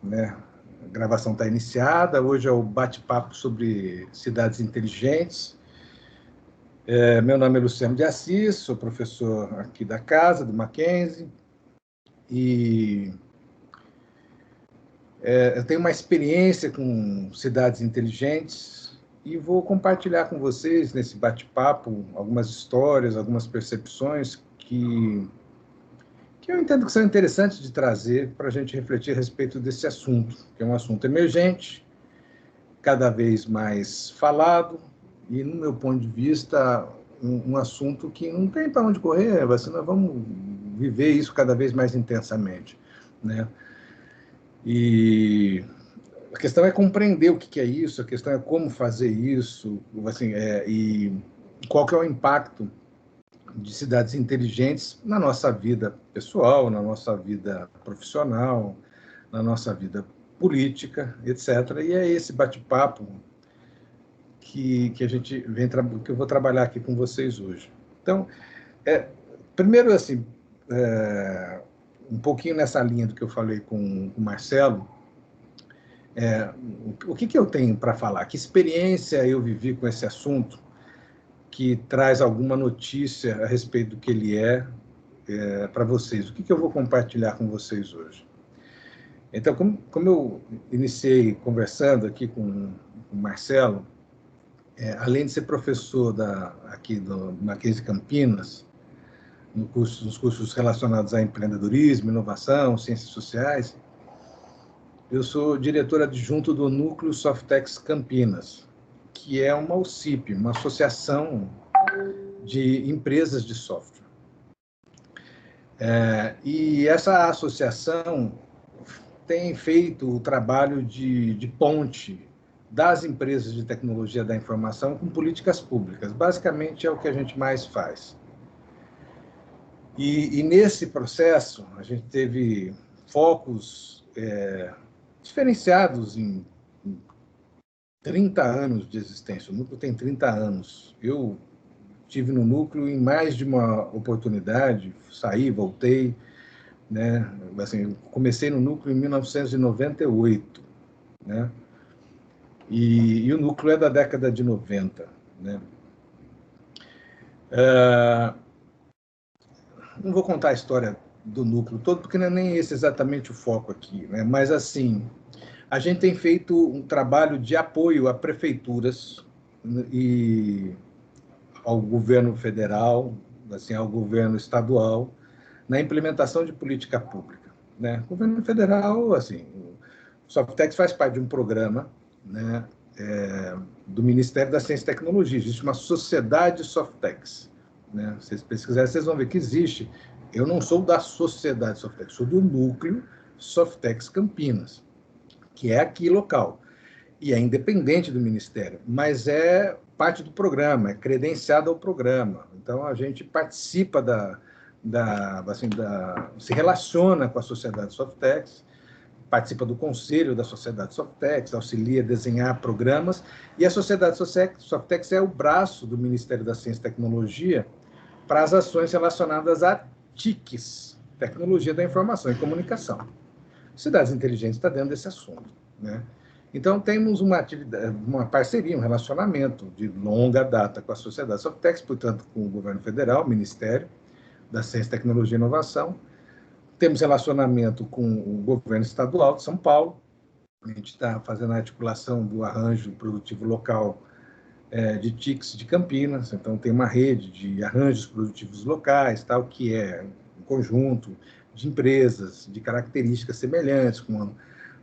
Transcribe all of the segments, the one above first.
né? A gravação está iniciada. Hoje é o bate-papo sobre cidades inteligentes. Meu nome é Luciano de Assis, sou professor aqui da casa, do Mackenzie, e eu tenho uma experiência com cidades inteligentes e vou compartilhar com vocês, nesse bate-papo, algumas histórias, algumas percepções que eu entendo que são interessantes de trazer para a gente refletir a respeito desse assunto, que é um assunto emergente, cada vez mais falado, e, no meu ponto de vista, um assunto que não tem para onde correr, assim, nós vamos viver isso cada vez mais intensamente, né? E a questão é compreender o que é isso, a questão é como fazer isso, assim, e qual que é o impacto de cidades inteligentes na nossa vida pessoal, na nossa vida profissional, na nossa vida política, etc. E é esse bate-papo que a gente vem que eu vou trabalhar aqui com vocês hoje. Então, primeiro, assim, um pouquinho nessa linha do que eu falei com o Marcelo, o que eu tenho para falar? Que experiência eu vivi com esse assunto que traz alguma notícia a respeito do que ele para vocês? O que eu vou compartilhar com vocês hoje? Então, como eu iniciei conversando aqui com o Marcelo, além de ser professor aqui do Mackenzie Campinas, nos cursos relacionados a empreendedorismo, inovação, ciências sociais, eu sou diretor adjunto do Núcleo Softex Campinas, que é uma OCIP, uma associação de empresas de software. E essa associação tem feito o trabalho de ponte das empresas de tecnologia da informação com políticas públicas. Basicamente, é o que a gente mais faz. E nesse processo, a gente teve focos diferenciados em 30 anos de existência. O núcleo tem 30 anos. Eu estive no núcleo em mais de uma oportunidade, saí, voltei, né? Assim, comecei no núcleo em 1998, né? E o núcleo é da década de 90, né? Não vou contar a história do núcleo todo, porque não é nem esse exatamente o foco aqui, né? Mas, assim, a gente tem feito um trabalho de apoio a prefeituras e ao governo federal, assim, ao governo estadual, na implementação de política pública, né? O governo federal, assim, o Softex faz parte de um programa, né, do Ministério da Ciência e Tecnologia. Existe uma sociedade Softex, né? Se vocês pesquisarem, vocês vão ver que existe. Eu não sou da sociedade Softex, sou do núcleo Softex Campinas, que é aqui local, e é independente do Ministério, mas é parte do programa, é credenciado ao programa. Então, a gente participa se relaciona com a sociedade Softex, participa do conselho da sociedade Softex, auxilia a desenhar programas, e a sociedade Softex é o braço do Ministério da Ciência e Tecnologia para as ações relacionadas a TICs, Tecnologia da Informação e Comunicação. Cidades Inteligentes está dentro desse assunto, né? Então, temos uma parceria, um relacionamento de longa data com a sociedade Softex, portanto, com o governo federal, o Ministério da Ciência, Tecnologia e Inovação. Temos relacionamento com o governo estadual de São Paulo. A gente está fazendo a articulação do arranjo produtivo local de TICs de Campinas. Então, tem uma rede de arranjos produtivos locais, tal, que é um conjunto de empresas de características semelhantes, com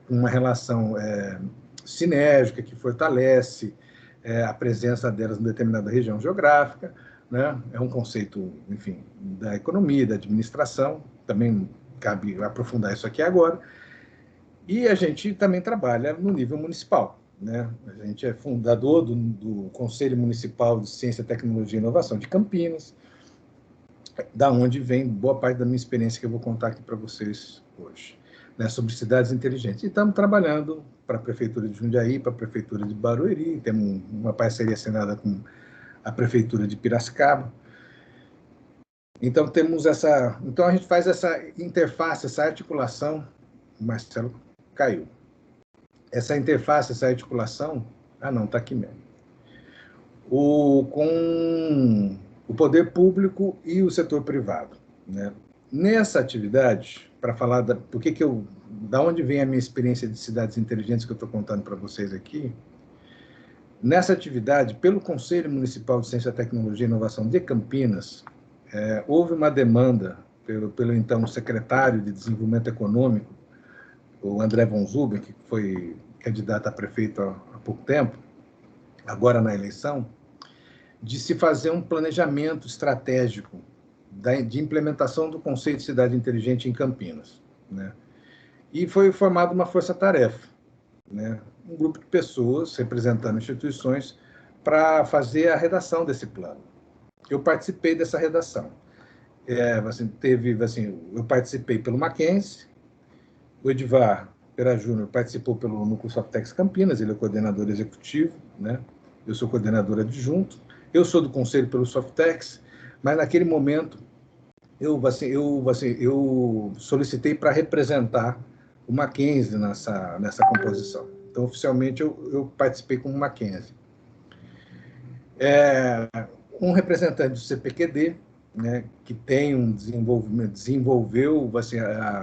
uma relação sinérgica que fortalece a presença delas em determinada região geográfica, né? É um conceito, enfim, da economia, da administração, também cabe aprofundar isso aqui agora. E a gente também trabalha no nível municipal, né? A gente é fundador do Conselho Municipal de Ciência, Tecnologia e Inovação de Campinas, da onde vem boa parte da minha experiência que eu vou contar aqui para vocês hoje, né, sobre cidades inteligentes. E estamos trabalhando para a Prefeitura de Jundiaí, para a Prefeitura de Barueri, temos uma parceria assinada com a Prefeitura de Piracicaba. Então, a gente faz essa interface, essa articulação, Marcelo caiu. Essa interface, essa articulação, não, está aqui mesmo. Com o poder público e o setor privado, né? Nessa atividade, para falar da onde vem a minha experiência de cidades inteligentes que eu estou contando para vocês aqui, nessa atividade, pelo Conselho Municipal de Ciência, Tecnologia e Inovação de Campinas, houve uma demanda pelo então secretário de Desenvolvimento Econômico, o André von Zuben, que foi candidato a prefeito há pouco tempo, agora na eleição, de se fazer um planejamento estratégico de implementação do conceito de cidade inteligente em Campinas, né? E foi formada uma força-tarefa, né? Um grupo de pessoas representando instituições para fazer a redação desse plano. Eu participei dessa redação. Eu participei pelo Mackenzie, o Edivar Pera Júnior participou pelo Núcleo Softex Campinas, ele é o coordenador executivo, né? Eu sou coordenador adjunto, eu sou do conselho pelo Softex, mas naquele momento eu solicitei para representar o Mackenzie nessa composição. Então, oficialmente, eu participei como Mackenzie. Um representante do CPQD, né, que tem um desenvolveu,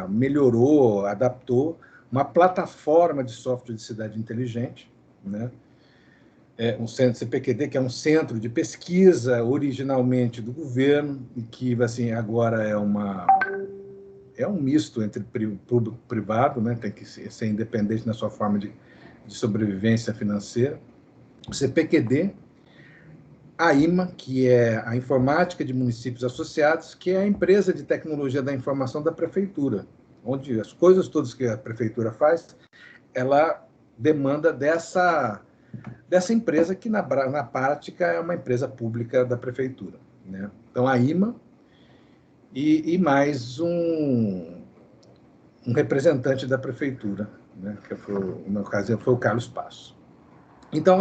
melhorou, adaptou uma plataforma de software de cidade inteligente, né? Um centro CPQD, que é um centro de pesquisa originalmente do governo, e que agora é um misto entre público e privado, né? Tem que ser independente na sua forma de sobrevivência financeira. O CPQD, a IMA, que é a Informática de Municípios Associados, que é a empresa de tecnologia da informação da prefeitura, onde as coisas todas que a prefeitura faz, ela demanda dessa empresa que, na prática, é uma empresa pública da prefeitura, né? Então, a IMA e mais um representante da prefeitura, né? Que no caso foi o Carlos Passo. Então,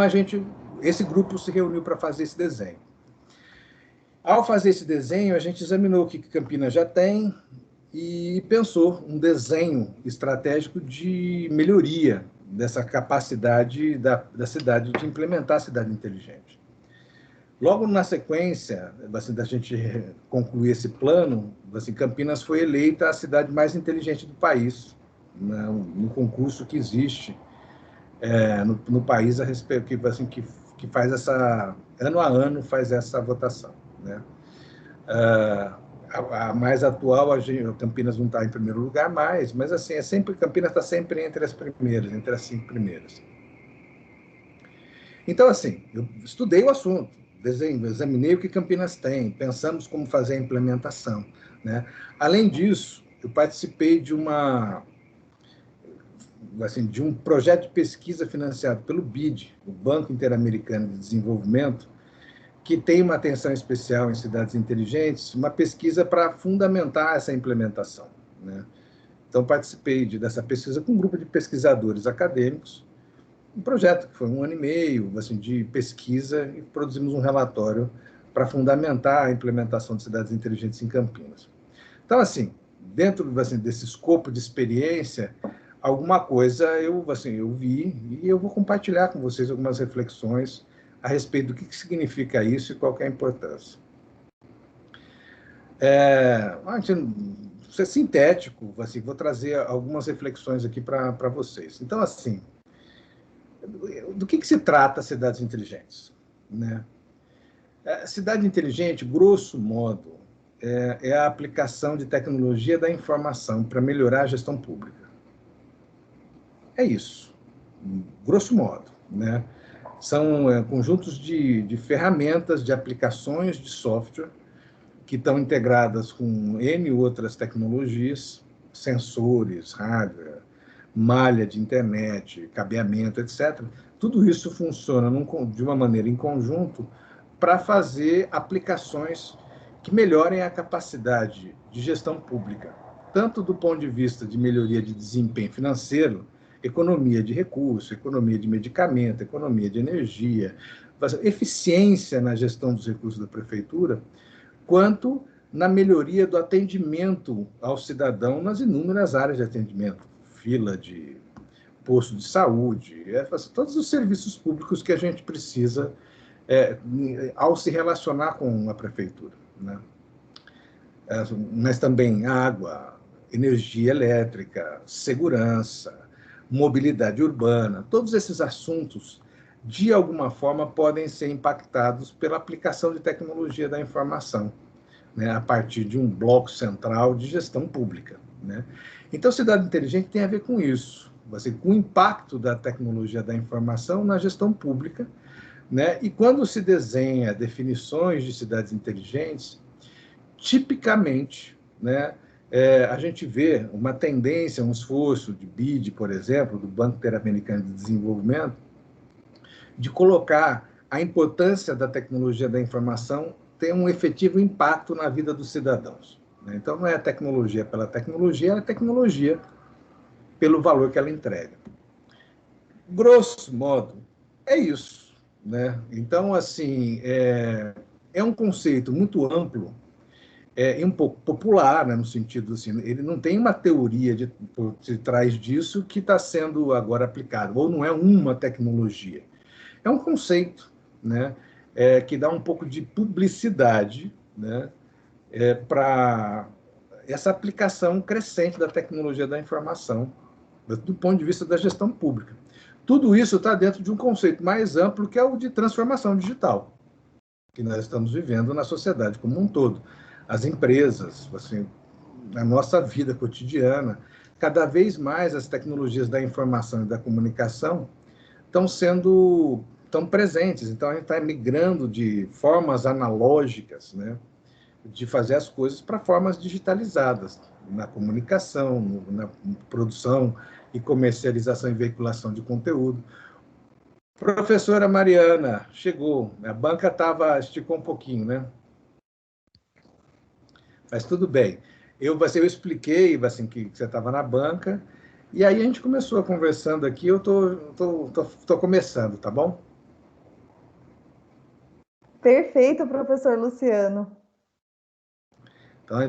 esse grupo se reuniu para fazer esse desenho. Ao fazer esse desenho, a gente examinou o que Campinas já tem e pensou um desenho estratégico de melhoria dessa capacidade da cidade de implementar a cidade inteligente. Logo na sequência, da gente concluir esse plano, Campinas foi eleita a cidade mais inteligente do país, né, no concurso que existe no país a respeito, que faz ano a ano faz essa votação, né? A mais atual, Campinas não está em primeiro lugar mais, mas Campinas está sempre entre as 5 primeiras. Então, eu estudei o assunto, examinei o que Campinas tem, pensamos como fazer a implementação, né? Além disso, eu participei de um projeto de pesquisa financiado pelo BID, o Banco Interamericano de Desenvolvimento, que tem uma atenção especial em cidades inteligentes, uma pesquisa para fundamentar essa implementação, né? Então, participei dessa pesquisa com um grupo de pesquisadores acadêmicos, um projeto que foi 1 ano e meio de pesquisa, e produzimos um relatório para fundamentar a implementação de cidades inteligentes em Campinas. Então, dentro desse escopo de experiência, alguma coisa eu vi, e eu vou compartilhar com vocês algumas reflexões a respeito do que significa isso e qual que é a importância. Vou ser sintético, vou trazer algumas reflexões aqui para vocês. Então, do que se trata cidades inteligentes, né? Cidade inteligente, grosso modo, é a aplicação de tecnologia da informação para melhorar a gestão pública. É isso, grosso modo, né? São conjuntos de ferramentas, de aplicações de software que estão integradas com N outras tecnologias, sensores, hardware, malha de internet, cabeamento, etc. Tudo isso funciona de uma maneira em conjunto para fazer aplicações que melhorem a capacidade de gestão pública, tanto do ponto de vista de melhoria de desempenho financeiro, economia de recursos, economia de medicamento, economia de energia, eficiência na gestão dos recursos da prefeitura, quanto na melhoria do atendimento ao cidadão nas inúmeras áreas de atendimento, fila de posto de saúde, todos os serviços públicos que a gente precisa ao se relacionar com a prefeitura, né? Mas também água, energia elétrica, segurança, mobilidade urbana, todos esses assuntos, de alguma forma, podem ser impactados pela aplicação de tecnologia da informação, né, a partir de um bloco central de gestão pública, né? Então, cidade inteligente tem a ver com isso, assim, com o impacto da tecnologia da informação na gestão pública, né? E quando se desenha definições de cidades inteligentes, tipicamente, né, a gente vê uma tendência, um esforço de BID, por exemplo, do Banco Interamericano de Desenvolvimento, de colocar a importância da tecnologia da informação ter um efetivo impacto na vida dos cidadãos, né? Então, não é a tecnologia pela tecnologia, é a tecnologia pelo valor que ela entrega. Grosso modo, é isso, né? Então, assim, é um conceito muito amplo, e um pouco popular, né, no sentido assim, ele não tem uma teoria por trás disso que está sendo agora aplicado, ou não é uma tecnologia. É um conceito, né, que dá um pouco de publicidade, né, para essa aplicação crescente da tecnologia da informação, do ponto de vista da gestão pública. Tudo isso está dentro de um conceito mais amplo, que é o de transformação digital, que nós estamos vivendo na sociedade como um todo. As empresas, assim, na nossa vida cotidiana, cada vez mais as tecnologias da informação e da comunicação estão presentes. Então, a gente está migrando de formas analógicas, né, de fazer as coisas para formas digitalizadas, na comunicação, na produção e comercialização e veiculação de conteúdo. Professora Mariana, chegou. A banca esticou um pouquinho, né? Mas tudo bem. Eu expliquei assim, que você estava na banca, e aí a gente começou conversando aqui, eu tô começando, tá bom? Perfeito, professor Luciano. Então,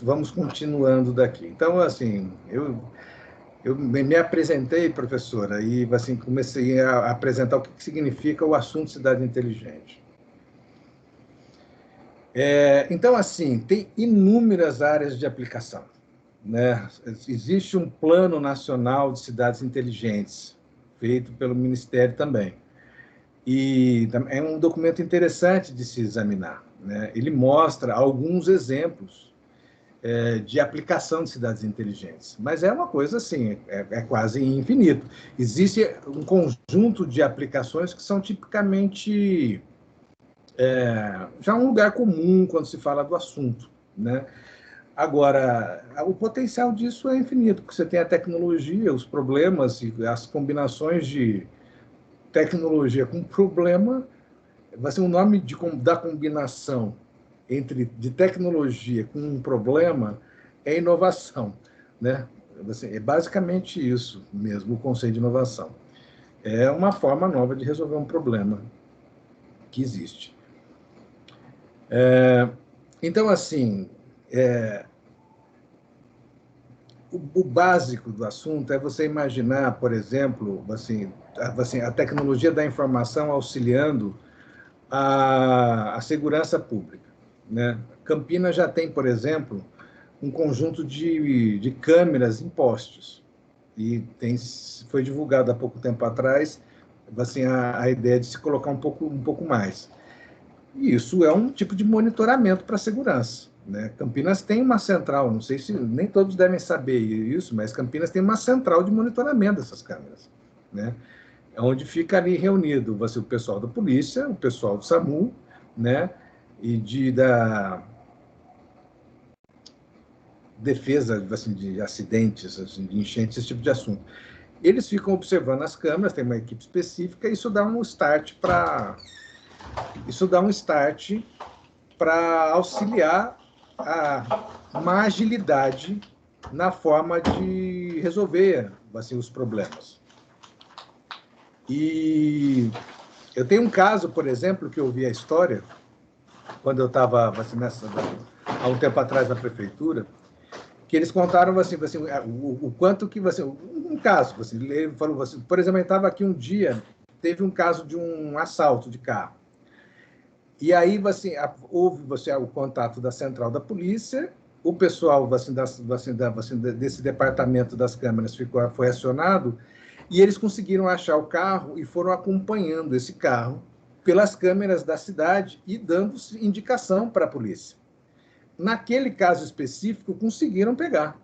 vamos continuando daqui. Então, assim, eu me apresentei, professora, e assim, comecei a apresentar o que significa o assunto cidade inteligente. Então, assim, tem inúmeras áreas de aplicação, né? Existe um Plano Nacional de Cidades Inteligentes, feito pelo Ministério também. E é um documento interessante de se examinar, né? Ele mostra alguns exemplos de aplicação de cidades inteligentes, mas é uma coisa assim, quase infinito. Existe um conjunto de aplicações que são tipicamente já um lugar comum quando se fala do assunto, né? Agora, o potencial disso é infinito, porque você tem a tecnologia, os problemas e as combinações de tecnologia com problema, vai ser o nome da combinação de tecnologia com um problema é inovação, né? Assim, é basicamente isso mesmo, o conceito de inovação. É uma forma nova de resolver um problema que existe. Então, assim, o básico do assunto é você imaginar, por exemplo, assim, a tecnologia da informação auxiliando a segurança pública, né? Campinas já tem, por exemplo, um conjunto de câmeras em postes, e foi divulgado há pouco tempo atrás assim, a ideia de se colocar um pouco mais. E isso é um tipo de monitoramento para a segurança, né? Campinas tem uma central, não sei se nem todos devem saber isso, mas Campinas tem uma central de monitoramento dessas câmeras, né? Onde fica ali reunido o pessoal da polícia, o pessoal do SAMU, né? E da defesa assim, de acidentes, assim, de enchentes, esse tipo de assunto. Eles ficam observando as câmeras, tem uma equipe específica, e isso dá um start para auxiliar uma agilidade na forma de resolver assim, os problemas. E eu tenho um caso, por exemplo, que eu ouvi a história, quando eu estava assim, há um tempo atrás na prefeitura, que eles contaram assim, o quanto que um caso, ele falou assim, por exemplo, ele estava aqui um dia, teve um caso de um assalto de carro. E aí houve o contato da central da polícia, o pessoal desse departamento das câmeras foi acionado, e eles conseguiram achar o carro e foram acompanhando esse carro pelas câmeras da cidade e dando indicação para a polícia. Naquele caso específico, conseguiram pegar.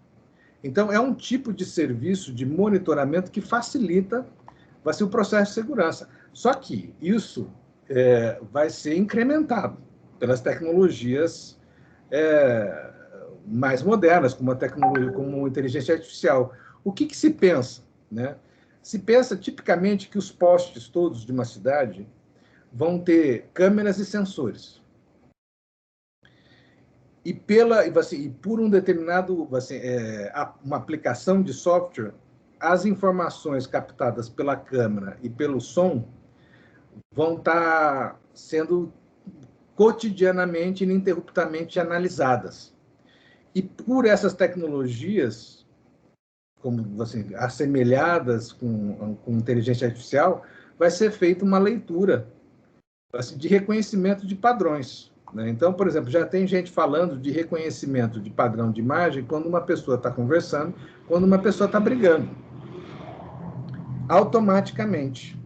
Então, é um tipo de serviço de monitoramento que facilita o processo de segurança. Só que isso vai ser incrementado pelas tecnologias mais modernas, como a tecnologia, como a inteligência artificial. O que se pensa, né? Se pensa tipicamente que os postes todos de uma cidade vão ter câmeras e sensores. E por um determinado uma aplicação de software, as informações captadas pela câmera e pelo som vão estar sendo cotidianamente, ininterruptamente analisadas. E por essas tecnologias, como assemelhadas com inteligência artificial, vai ser feita uma leitura de reconhecimento de padrões. Né? Então, por exemplo, já tem gente falando de reconhecimento de padrão de imagem quando uma pessoa está conversando, quando uma pessoa está brigando. Automaticamente.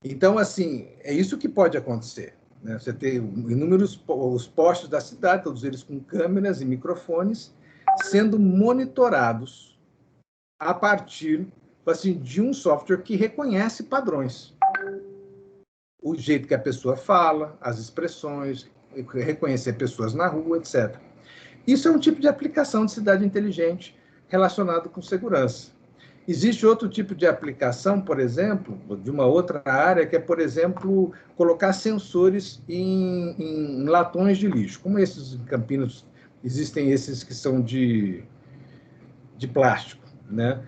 Então, assim, é isso que pode acontecer. Né? Você tem inúmeros os postes da cidade, todos eles com câmeras e microfones, sendo monitorados a partir de um software que reconhece padrões. O jeito que a pessoa fala, as expressões, reconhecer pessoas na rua, etc. Isso é um tipo de aplicação de cidade inteligente relacionado com segurança. Existe outro tipo de aplicação, por exemplo, de uma outra área, que é, por exemplo, colocar sensores em latões de lixo. Como esses em Campinas, existem esses que são de plástico, né?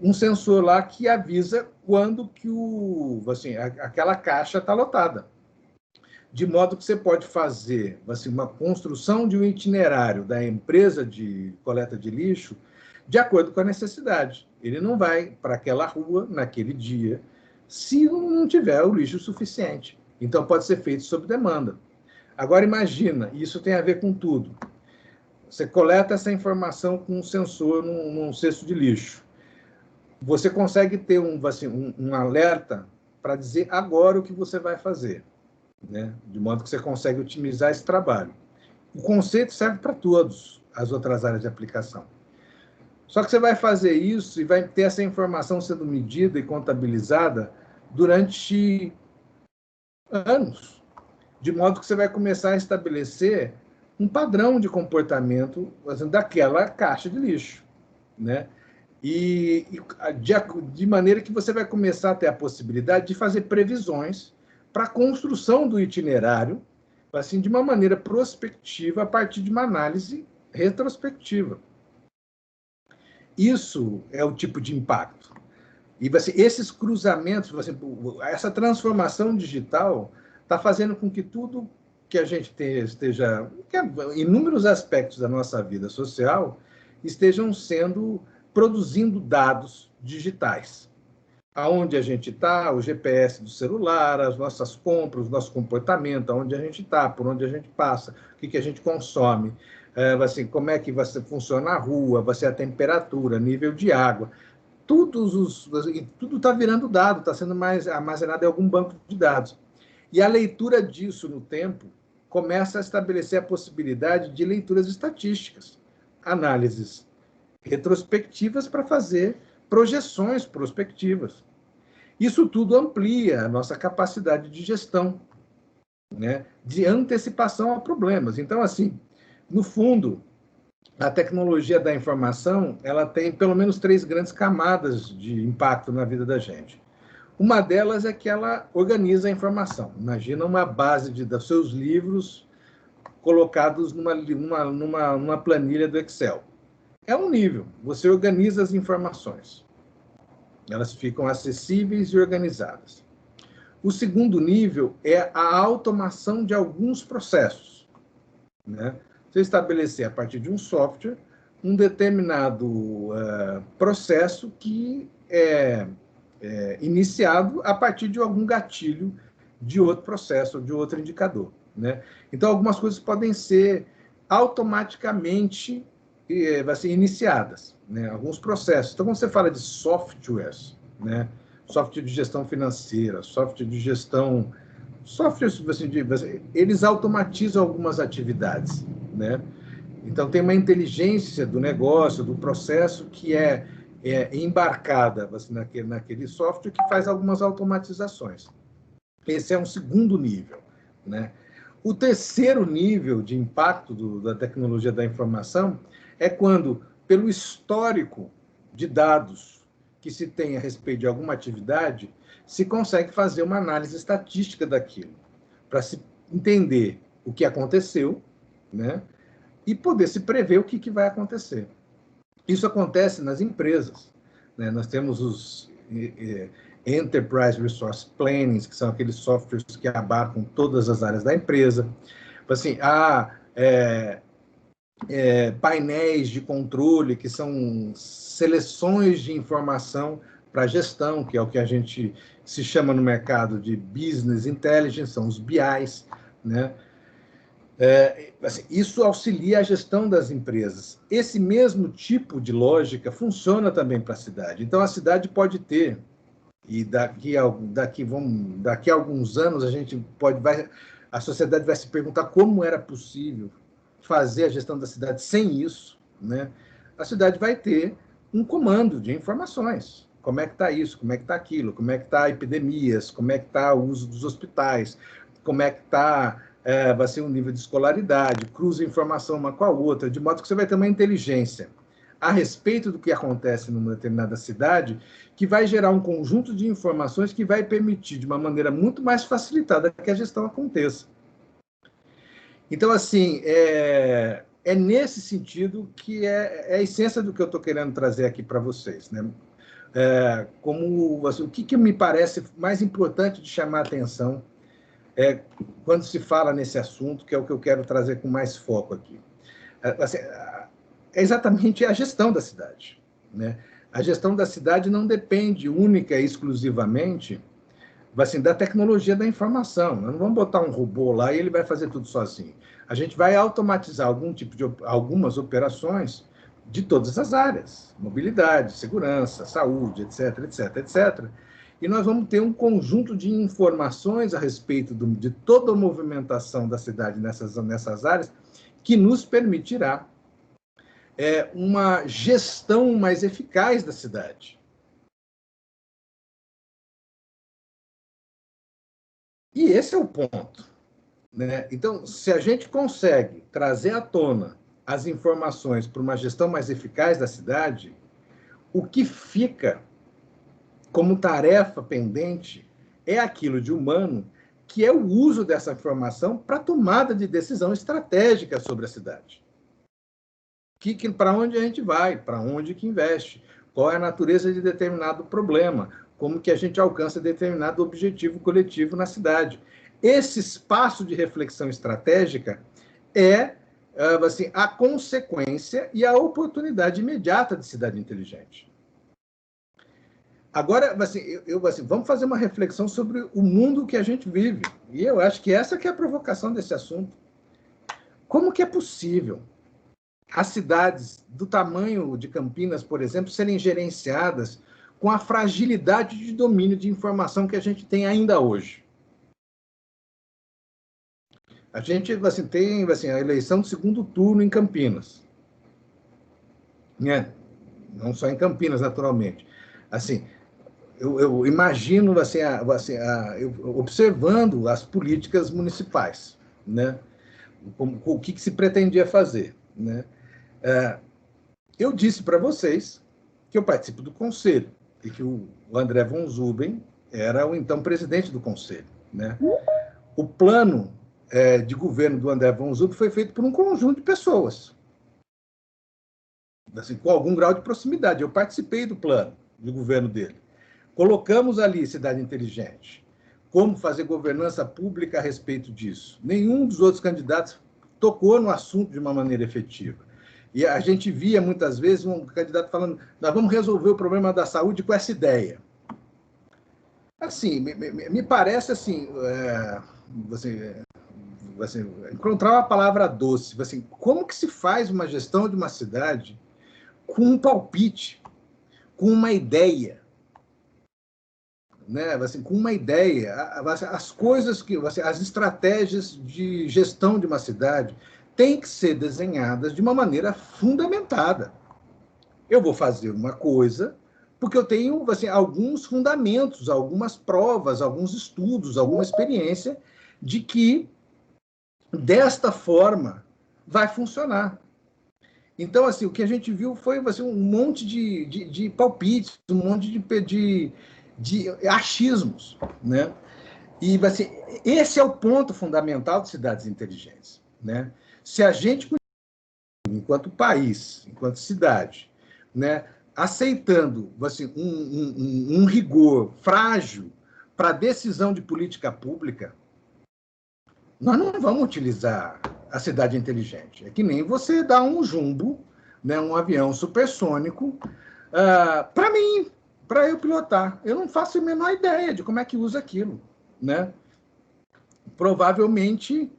Um sensor lá que avisa quando que aquela caixa está lotada. De modo que você pode fazer uma construção de um itinerário da empresa de coleta de lixo de acordo com a necessidade. Ele não vai para aquela rua naquele dia se não tiver o lixo suficiente. Então, pode ser feito sob demanda. Agora, imagina, isso tem a ver com tudo. Você coleta essa informação com um sensor num cesto de lixo. Você consegue ter um alerta para dizer agora o que você vai fazer, né? De modo que você consegue otimizar esse trabalho. O conceito serve para todas as outras áreas de aplicação. Só que você vai fazer isso e vai ter essa informação sendo medida e contabilizada durante anos, de modo que você vai começar a estabelecer um padrão de comportamento daquela caixa de lixo, né? E de maneira que você vai começar a ter a possibilidade de fazer previsões para a construção do itinerário, de uma maneira prospectiva, a partir de uma análise retrospectiva. Isso é o tipo de impacto. E esses cruzamentos, essa transformação digital está fazendo com que tudo que a gente esteja, inúmeros aspectos da nossa vida social, estejam produzindo dados digitais. Aonde a gente está, o GPS do celular, as nossas compras, o nosso comportamento, aonde a gente está, por onde a gente passa, o que a gente consome, como é que funciona a rua, a temperatura, nível de água. Tudo está virando dado, está sendo mais armazenado em algum banco de dados. E a leitura disso no tempo começa a estabelecer a possibilidade de leituras estatísticas, análises retrospectivas para fazer projeções prospectivas. Isso tudo amplia a nossa capacidade de gestão, né? De antecipação a problemas. Então, no fundo, a tecnologia da informação, ela tem pelo menos 3 grandes camadas de impacto na vida da gente. Uma delas é que ela organiza a informação. Imagina uma base dos seus livros colocados numa planilha do Excel. É um nível, você organiza as informações. Elas ficam acessíveis e organizadas. O segundo nível é a automação de alguns processos, né? você estabelecer, a partir de um software, um determinado processo que é iniciado a partir de algum gatilho de outro processo, de outro indicador, né? Então, algumas coisas podem ser automaticamente iniciadas, né? Alguns processos. Então, quando você fala de softwares, né? Software de gestão financeira, software de gestão... Softwares, eles automatizam algumas atividades, né? Então, tem uma inteligência do negócio, do processo, que é embarcada naquele software, que faz algumas automatizações. Esse é um segundo nível, né? O terceiro nível de impacto da tecnologia da informação é quando, pelo histórico de dados que se tem a respeito de alguma atividade, se consegue fazer uma análise estatística daquilo, para se entender o que aconteceu, né? E poder se prever o que vai acontecer. Isso acontece nas empresas, né? Nós temos os Enterprise Resource Planning, que são aqueles softwares que abarcam todas as áreas da empresa. Assim, há painéis de controle, que são seleções de informação para gestão, que é o que a gente se chama no mercado de Business Intelligence, são os BIs, né? Isso auxilia a gestão das empresas. Esse mesmo tipo de lógica funciona também para a cidade. Então, a cidade pode ter, e daqui a alguns anos, a sociedade vai se perguntar como era possível fazer a gestão da cidade sem isso, né? A cidade vai ter um comando de informações. Como é que está isso? Como é que está aquilo? Como é que está epidemias? Como é que está o uso dos hospitais? Como é que está... vai ser um nível de escolaridade, cruza informação uma com a outra, de modo que você vai ter uma inteligência a respeito do que acontece numa determinada cidade, que vai gerar um conjunto de informações que vai permitir, de uma maneira muito mais facilitada, que a gestão aconteça. Então, assim, é nesse sentido que é a essência do que eu estou querendo trazer aqui para vocês, né? O que me parece mais importante de chamar a atenção quando se fala nesse assunto, que é o que eu quero trazer com mais foco aqui. É exatamente a gestão da cidade, né? A gestão da cidade não depende única e exclusivamente da tecnologia da informação. Nós não vamos botar um robô lá e ele vai fazer tudo sozinho. A gente vai automatizar algumas operações de todas as áreas, mobilidade, segurança, saúde, etc, etc, etc. E nós vamos ter um conjunto de informações a respeito de toda a movimentação da cidade nessas áreas, que nos permitirá uma gestão mais eficaz da cidade. E esse é o ponto, né? Então, se a gente consegue trazer à tona as informações para uma gestão mais eficaz da cidade, o que fica como tarefa pendente é aquilo de humano, que é o uso dessa informação para tomada de decisão estratégica sobre a cidade. Para onde a gente vai, para onde que investe, qual é a natureza de determinado problema, como que a gente alcança determinado objetivo coletivo na cidade. Esse espaço de reflexão estratégica é a consequência e a oportunidade imediata de cidade inteligente. Agora, vamos fazer uma reflexão sobre o mundo que a gente vive. E eu acho que essa que é a provocação desse assunto. Como que é possível as cidades do tamanho de Campinas, por exemplo, serem gerenciadas com a fragilidade de domínio de informação que a gente tem ainda hoje? A gente tem a eleição de segundo turno em Campinas. Né? Não só em Campinas, naturalmente. Eu imagino observando as políticas municipais, né? O que se pretendia fazer, né? Eu disse para vocês que eu participo do conselho e que o André von Zuben era o então presidente do conselho, né? O plano de governo do André von Zuben foi feito por um conjunto de pessoas, com algum grau de proximidade. Eu participei do plano de governo dele. Colocamos ali cidade inteligente. Como fazer governança pública a respeito disso? Nenhum dos outros candidatos tocou no assunto de uma maneira efetiva. E a gente via, muitas vezes, um candidato falando, nós vamos resolver o problema da saúde com essa ideia. Assim, me parece assim, encontrar uma palavra doce. Assim, como que se faz uma gestão de uma cidade com um palpite, com uma ideia? Né? Assim, com uma ideia, as coisas que, as estratégias de gestão de uma cidade têm que ser desenhadas de uma maneira fundamentada. Eu vou fazer uma coisa porque eu tenho assim, alguns fundamentos, algumas provas, alguns estudos, alguma experiência de que desta forma vai funcionar. Então, assim, o que a gente viu foi assim, um monte de palpites, um monte de achismos, né? E assim, esse é o ponto fundamental de cidades inteligentes, né? Se a gente, enquanto país, enquanto cidade, né, aceitando assim, um rigor frágil para decisão de política pública, nós não vamos utilizar a cidade inteligente. É que nem você dá um jumbo, né, um avião supersônico, para mim, para eu pilotar. Eu não faço a menor ideia de como é que usa aquilo, né? Provavelmente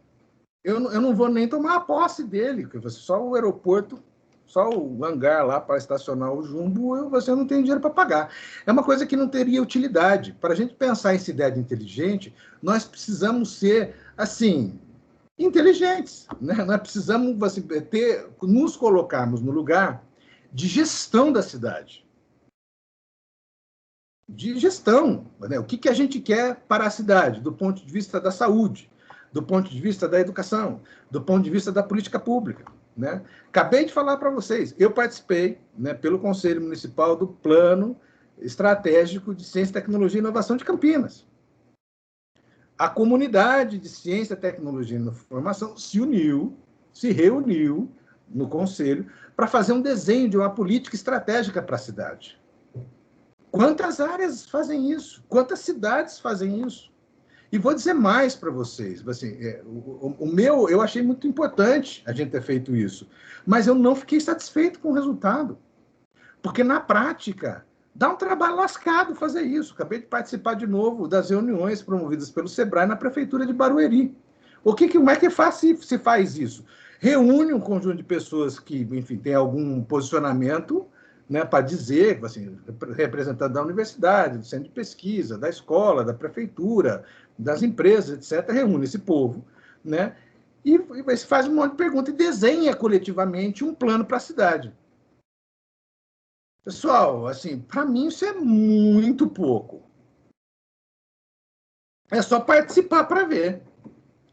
eu não vou nem tomar a posse dele, porque só o aeroporto, só o hangar lá para estacionar o jumbo, você não tem dinheiro para pagar. É uma coisa que não teria utilidade. Para a gente pensar em cidade inteligente, nós precisamos ser, assim, inteligentes, né? Nós precisamos assim, nos colocarmos no lugar de gestão da cidade. De gestão. Né? O que a gente quer para a cidade, do ponto de vista da saúde, do ponto de vista da educação, do ponto de vista da política pública. Né? Acabei de falar para vocês, eu participei, né, pelo Conselho Municipal do Plano Estratégico de Ciência, Tecnologia e Inovação de Campinas. A comunidade de Ciência, Tecnologia e Informação se reuniu no Conselho para fazer um desenho de uma política estratégica para a cidade. Quantas áreas fazem isso? Quantas cidades fazem isso? E vou dizer mais para vocês. Assim, eu achei muito importante a gente ter feito isso, mas eu não fiquei satisfeito com o resultado. Porque, na prática, dá um trabalho lascado fazer isso. Acabei de participar de novo das reuniões promovidas pelo SEBRAE na Prefeitura de Barueri. Como é que se faz isso? Reúne um conjunto de pessoas que, enfim, tem algum posicionamento, né, para dizer, assim, representante da universidade, do centro de pesquisa, da escola, da prefeitura, das empresas, etc., reúne esse povo, né, e faz um monte de perguntas e desenha coletivamente um plano para a cidade. Pessoal, assim, para mim isso é muito pouco. É só participar para ver.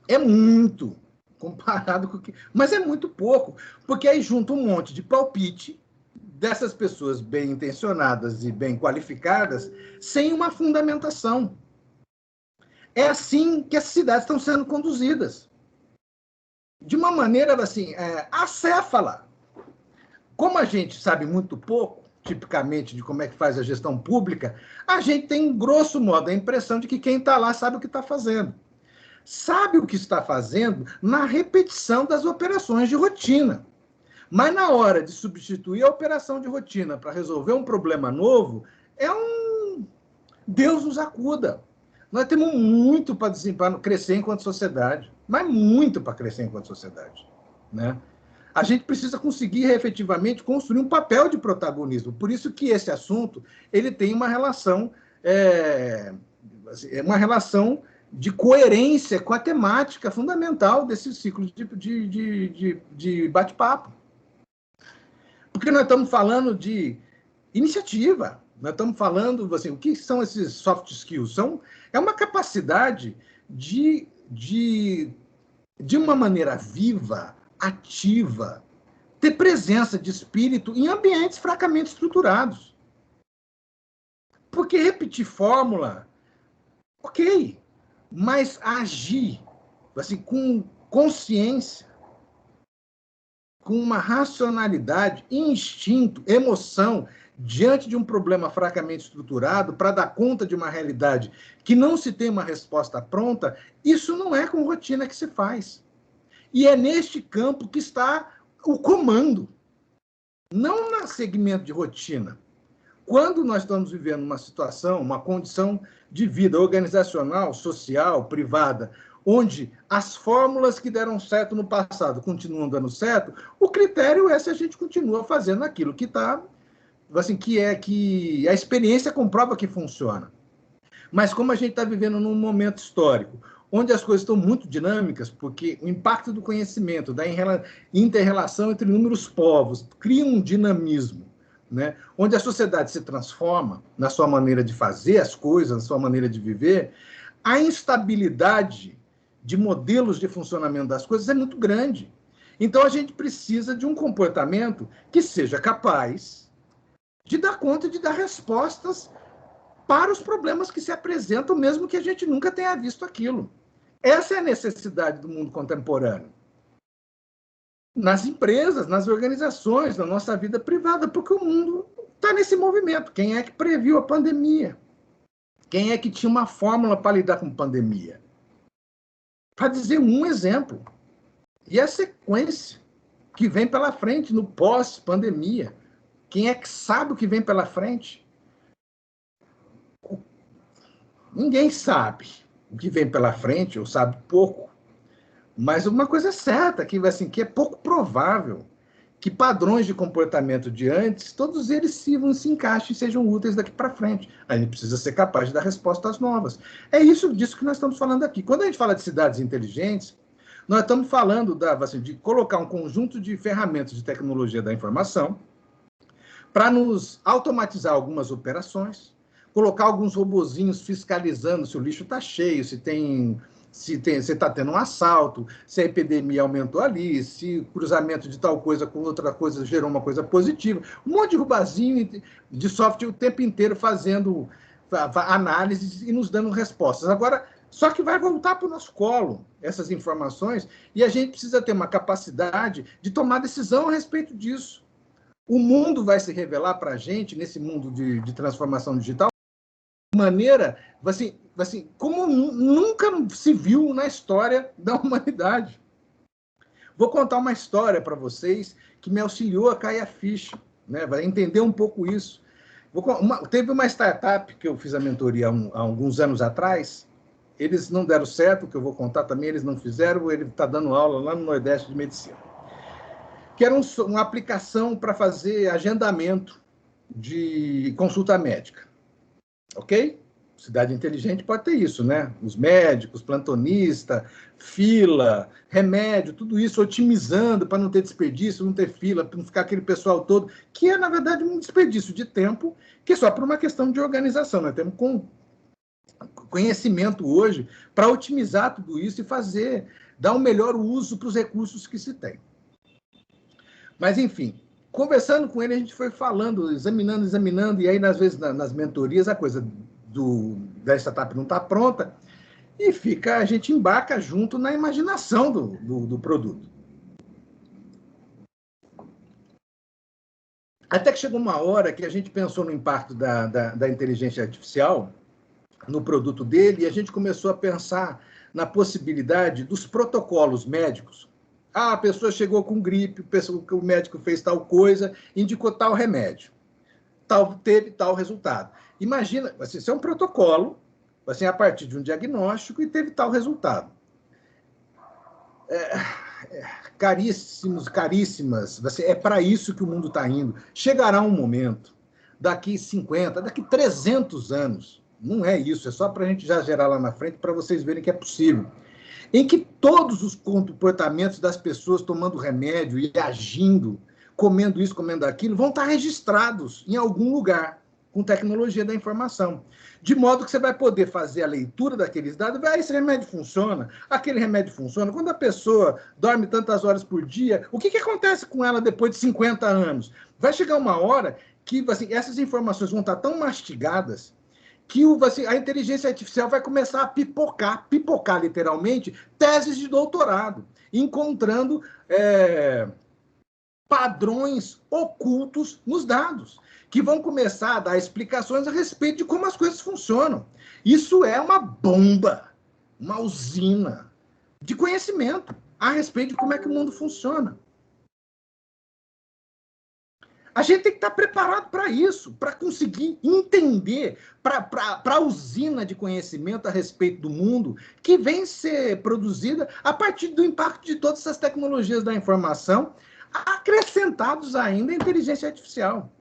É muito, comparado com o que... Mas é muito pouco, porque aí junta um monte de palpite dessas pessoas bem intencionadas e bem qualificadas, sem uma fundamentação. É assim que as cidades estão sendo conduzidas. De uma maneira, assim, acéfala. Como a gente sabe muito pouco, tipicamente, de como é que faz a gestão pública, a gente tem, grosso modo, a impressão de que quem está lá sabe o que está fazendo. Sabe o que está fazendo na repetição das operações de rotina. Mas na hora de substituir a operação de rotina para resolver um problema novo, Deus nos acuda. Nós temos muito para crescer enquanto sociedade, mas muito para crescer enquanto sociedade. Né? A gente precisa conseguir efetivamente construir um papel de protagonismo. Por isso que esse assunto ele tem uma relação de coerência com a temática fundamental desse ciclo de bate-papo. Porque nós estamos falando de iniciativa, nós estamos falando, assim, o que são esses soft skills? É uma capacidade de uma maneira viva, ativa, ter presença de espírito em ambientes fracamente estruturados. Porque repetir fórmula, ok, mas agir assim, com consciência, com uma racionalidade, instinto, emoção, diante de um problema fracamente estruturado, para dar conta de uma realidade que não se tem uma resposta pronta, isso não é com rotina que se faz. E é neste campo que está o comando, não no segmento de rotina. Quando nós estamos vivendo uma situação, uma condição de vida organizacional, social, privada, onde as fórmulas que deram certo no passado continuam dando certo, o critério é se a gente continua fazendo aquilo que está, assim, que a experiência comprova que funciona. Mas como a gente está vivendo num momento histórico, onde as coisas estão muito dinâmicas, porque o impacto do conhecimento, da inter-relação entre inúmeros povos, cria um dinamismo, né? Onde a sociedade se transforma na sua maneira de fazer as coisas, na sua maneira de viver, a instabilidade de modelos de funcionamento das coisas é muito grande. Então, a gente precisa de um comportamento que seja capaz de dar conta de dar respostas para os problemas que se apresentam, mesmo que a gente nunca tenha visto aquilo. Essa é a necessidade do mundo contemporâneo. Nas empresas, nas organizações, na nossa vida privada, porque o mundo está nesse movimento. Quem é que previu a pandemia? Quem é que tinha uma fórmula para lidar com pandemia? Para dizer um exemplo. E a sequência que vem pela frente no pós-pandemia. Quem é que sabe o que vem pela frente? Ninguém sabe o que vem pela frente, ou sabe pouco. Mas uma coisa é certa, que é pouco provável que padrões de comportamento de antes, todos eles se encaixem e sejam úteis daqui para frente. A gente precisa ser capaz de dar respostas novas. É isso disso que nós estamos falando aqui. Quando a gente fala de cidades inteligentes, nós estamos falando de colocar um conjunto de ferramentas de tecnologia da informação para nos automatizar algumas operações, colocar alguns robozinhos fiscalizando se o lixo está cheio, se está tendo um assalto, se a epidemia aumentou ali, se o cruzamento de tal coisa com outra coisa gerou uma coisa positiva. Um monte de robozinho de software o tempo inteiro fazendo análises e nos dando respostas. Agora, só que vai voltar para o nosso colo essas informações e a gente precisa ter uma capacidade de tomar decisão a respeito disso. O mundo vai se revelar para a gente, nesse mundo de transformação digital, de maneira, como nunca se viu na história da humanidade. Vou contar uma história para vocês que me auxiliou a cair a ficha, né? Vai entender um pouco isso. Teve uma startup que eu fiz a mentoria há alguns anos atrás, eles não deram certo, o que eu vou contar também, eles não fizeram, ele está dando aula lá no Nordeste de Medicina. Que era uma aplicação para fazer agendamento de consulta médica. Ok? Cidade inteligente pode ter isso, né? Os médicos, plantonista, fila, remédio, tudo isso otimizando para não ter desperdício, não ter fila, para não ficar aquele pessoal todo, que é, na verdade, um desperdício de tempo, que é só por uma questão de organização. Nós temos conhecimento hoje para otimizar tudo isso e dar um melhor uso para os recursos que se tem. Mas, enfim, conversando com ele, a gente foi falando, examinando, e aí, às vezes, nas mentorias, a coisa da startup não está pronta, e a gente embarca junto na imaginação do produto. Até que chegou uma hora que a gente pensou no impacto da inteligência artificial no produto dele, e a gente começou a pensar na possibilidade dos protocolos médicos. A pessoa chegou com gripe, o médico fez tal coisa, indicou tal remédio, teve tal resultado. Imagina, isso é um protocolo, a partir de um diagnóstico, e teve tal resultado. Caríssimas, é para isso que o mundo está indo. Chegará um momento, daqui 50, daqui 300 anos, não é isso, é só para a gente já gerar lá na frente, para vocês verem que é possível, em que todos os comportamentos das pessoas tomando remédio e agindo, comendo isso, comendo aquilo, vão estar registrados em algum lugar, com tecnologia da informação. De modo que você vai poder fazer a leitura daqueles dados, esse remédio funciona, aquele remédio funciona. Quando a pessoa dorme tantas horas por dia, o que acontece com ela depois de 50 anos? Vai chegar uma hora que essas informações vão estar tão mastigadas que a inteligência artificial vai começar a pipocar literalmente, teses de doutorado, encontrando padrões ocultos nos dados, que vão começar a dar explicações a respeito de como as coisas funcionam. Isso é uma bomba, uma usina de conhecimento. a respeito de como é que o mundo funciona. A gente tem que estar preparado para isso, para conseguir entender, para a usina de conhecimento a respeito do mundo que vem ser produzida a partir do impacto de todas essas tecnologias da informação, acrescentados ainda à inteligência artificial.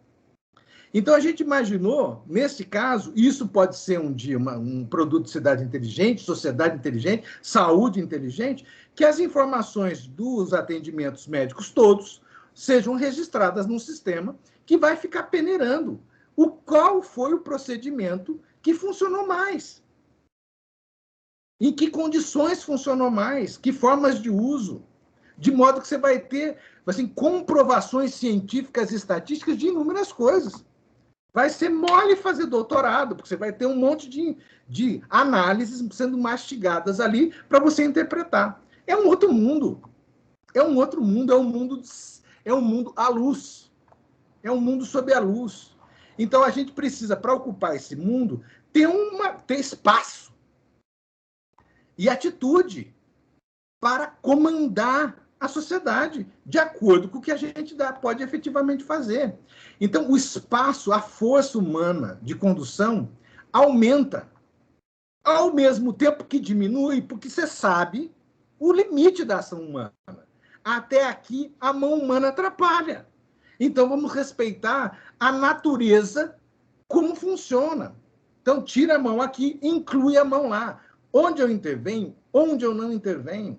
Então, a gente imaginou, nesse caso, isso pode ser um dia um produto de cidade inteligente, sociedade inteligente, saúde inteligente, que as informações dos atendimentos médicos todos sejam registradas num sistema que vai ficar peneirando qual foi o procedimento que funcionou mais, em que condições funcionou mais, que formas de uso, de modo que você vai ter assim, comprovações científicas e estatísticas de inúmeras coisas. Vai ser mole fazer doutorado, porque você vai ter um monte de análises sendo mastigadas ali para você interpretar. É um outro mundo. É um outro mundo, é um mundo à luz. É um mundo sob a luz. Então, a gente precisa, para ocupar esse mundo, ter espaço e atitude para comandar a sociedade, de acordo com o que a gente pode efetivamente fazer. Então, o espaço, a força humana de condução aumenta, ao mesmo tempo que diminui, porque você sabe o limite da ação humana. Até aqui, a mão humana atrapalha. Então, vamos respeitar a natureza, como funciona. Então, tira a mão aqui, inclui a mão lá. Onde eu intervenho, onde eu não intervenho.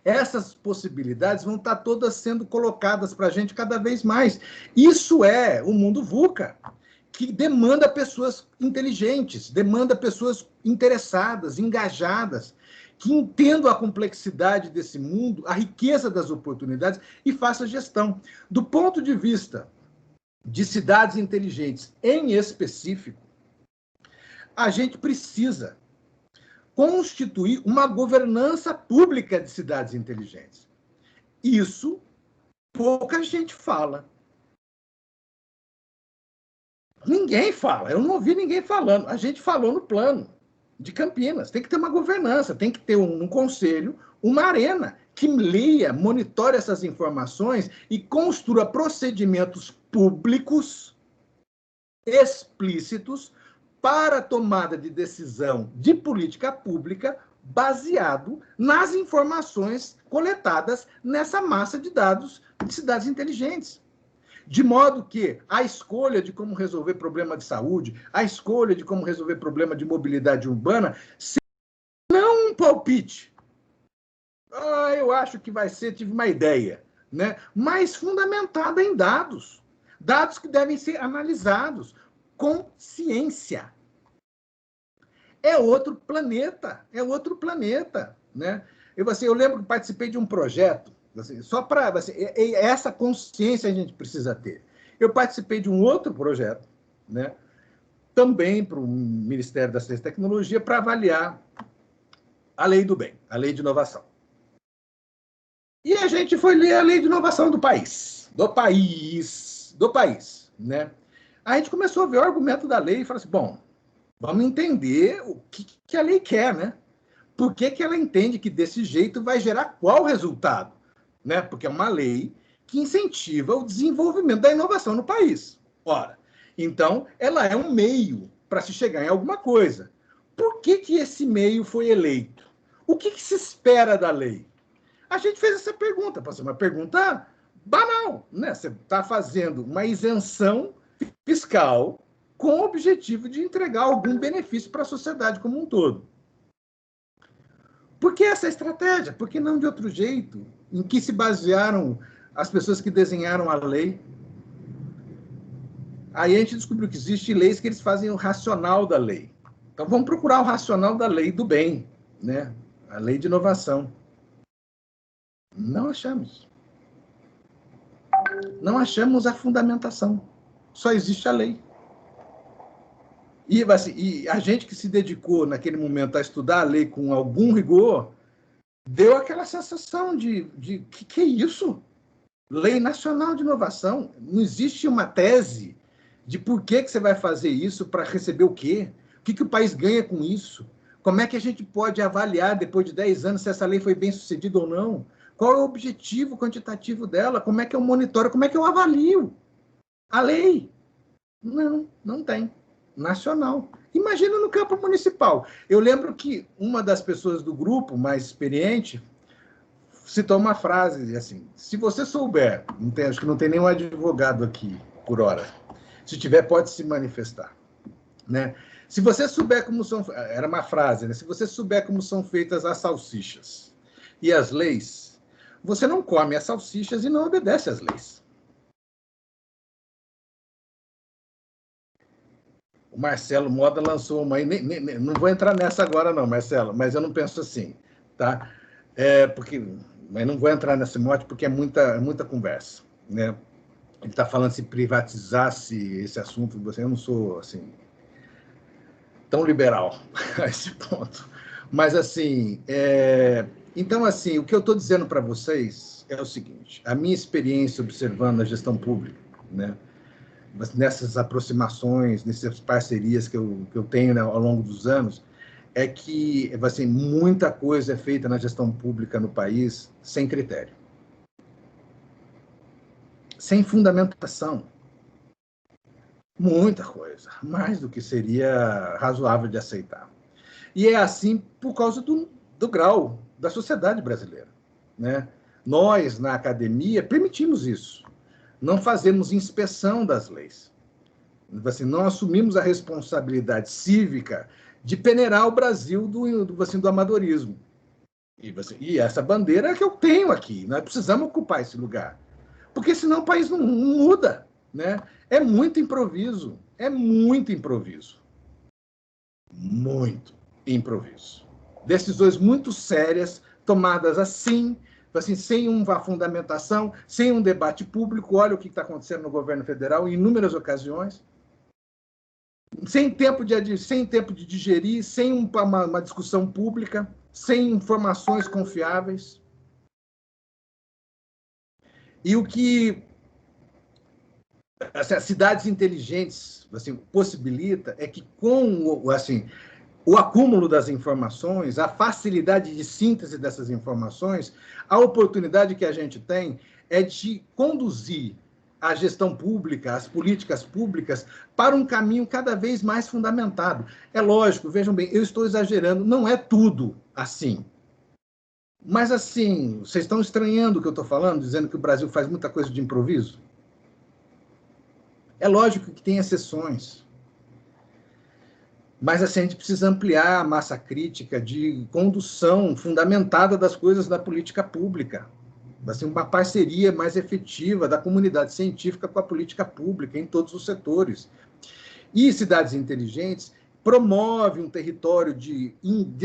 Essas possibilidades vão estar todas sendo colocadas para a gente cada vez mais. Isso é o mundo VUCA, que demanda pessoas inteligentes, demanda pessoas interessadas, engajadas, que entendam a complexidade desse mundo, a riqueza das oportunidades e façam gestão. Do ponto de vista de cidades inteligentes em específico, a gente precisa constituir uma governança pública de cidades inteligentes. Isso pouca gente fala. Ninguém fala. Eu não ouvi ninguém falando. A gente falou no plano de Campinas. Tem que ter uma governança, tem que ter um conselho, uma arena que leia, monitore essas informações e construa procedimentos públicos explícitos para a tomada de decisão de política pública baseado nas informações coletadas nessa massa de dados de cidades inteligentes. De modo que a escolha de como resolver problema de saúde, a escolha de como resolver problema de mobilidade urbana, seja não um palpite. Eu acho que vai ser, tive uma ideia, né? Mas fundamentada em dados. Dados que devem ser analisados com ciência. É outro planeta, né? Eu lembro que participei de um projeto, assim, só para essa consciência a gente precisa ter. Eu participei de um outro projeto, né? Também para o Ministério da Ciência e Tecnologia, para avaliar a lei do bem, a lei de inovação. E a gente foi ler a lei de inovação do país, né? A gente começou a ver o argumento da lei e falou assim, bom, vamos entender o que a lei quer, né? Por que ela entende que desse jeito vai gerar qual resultado? Né? Porque é uma lei que incentiva o desenvolvimento da inovação no país. Ora, então, ela é um meio para se chegar em alguma coisa. Por que esse meio foi eleito? O que se espera da lei? A gente fez essa pergunta, uma pergunta banal, né? Você está fazendo uma isenção fiscal com o objetivo de entregar algum benefício para a sociedade como um todo. Por que essa estratégia? Por que não de outro jeito? Em que se basearam as pessoas que desenharam a lei? Aí a gente descobriu que existem leis que eles fazem o racional da lei. Então vamos procurar o racional da lei do bem, né? A lei de inovação. Não achamos. Não achamos a fundamentação. Só existe a lei. E a gente que se dedicou naquele momento a estudar a lei com algum rigor, deu aquela sensação de que é isso? Lei Nacional de Inovação. Não existe uma tese de por que você vai fazer isso para receber o quê? O que o país ganha com isso? Como é que a gente pode avaliar, depois de 10 anos, se essa lei foi bem sucedida ou não? Qual é o objetivo quantitativo dela? Como é que eu monitoro? Como é que eu avalio a lei? Não, não tem. Nacional. Imagina no campo municipal. Eu lembro que uma das pessoas do grupo, mais experiente, citou uma frase assim: se você souber, acho que não tem nenhum advogado aqui por hora, se tiver, pode se manifestar, né? Se você souber como são, era uma frase, né? Se você souber como são feitas as salsichas e as leis, você não come as salsichas e não obedece às leis. O Marcelo Moda lançou uma, não vou entrar nessa agora não, Marcelo, mas eu não penso assim, tá? Mas não vou entrar nesse mote porque é muita conversa, né? Ele está falando se privatizasse esse assunto, eu não sou assim tão liberal a esse ponto. Mas assim, então assim, o que eu estou dizendo para vocês é o seguinte: a minha experiência observando a gestão pública, né? Nessas aproximações, nessas parcerias que eu tenho, né, ao longo dos anos, é que assim, muita coisa é feita na gestão pública no país sem critério, sem fundamentação. Muita coisa, mais do que seria razoável de aceitar. E é assim por causa do grau da sociedade brasileira, né? Nós, na academia, permitimos isso. Não fazemos inspeção das leis. Assim, não assumimos a responsabilidade cívica de peneirar o Brasil do amadorismo. E essa bandeira é que eu tenho aqui. Nós precisamos ocupar esse lugar. Porque senão o país não muda. Né? É muito improviso. É muito improviso. Muito improviso. Decisões muito sérias, tomadas assim, sem uma fundamentação, sem um debate público. Olha o que está acontecendo no governo federal em inúmeras ocasiões. Sem tempo de digerir, sem uma discussão pública, sem informações confiáveis. E o que as cidades inteligentes assim, possibilita é que, com assim, o acúmulo das informações, a facilidade de síntese dessas informações, a oportunidade que a gente tem é de conduzir a gestão pública, as políticas públicas, para um caminho cada vez mais fundamentado. É lógico, vejam bem, eu estou exagerando, não é tudo assim. Mas, assim, vocês estão estranhando o que eu estou falando, dizendo que o Brasil faz muita coisa de improviso? É lógico que tem exceções. Mas, assim, a gente precisa ampliar a massa crítica de condução fundamentada das coisas da política pública. Assim, uma parceria mais efetiva da comunidade científica com a política pública em todos os setores. E cidades inteligentes promove um território de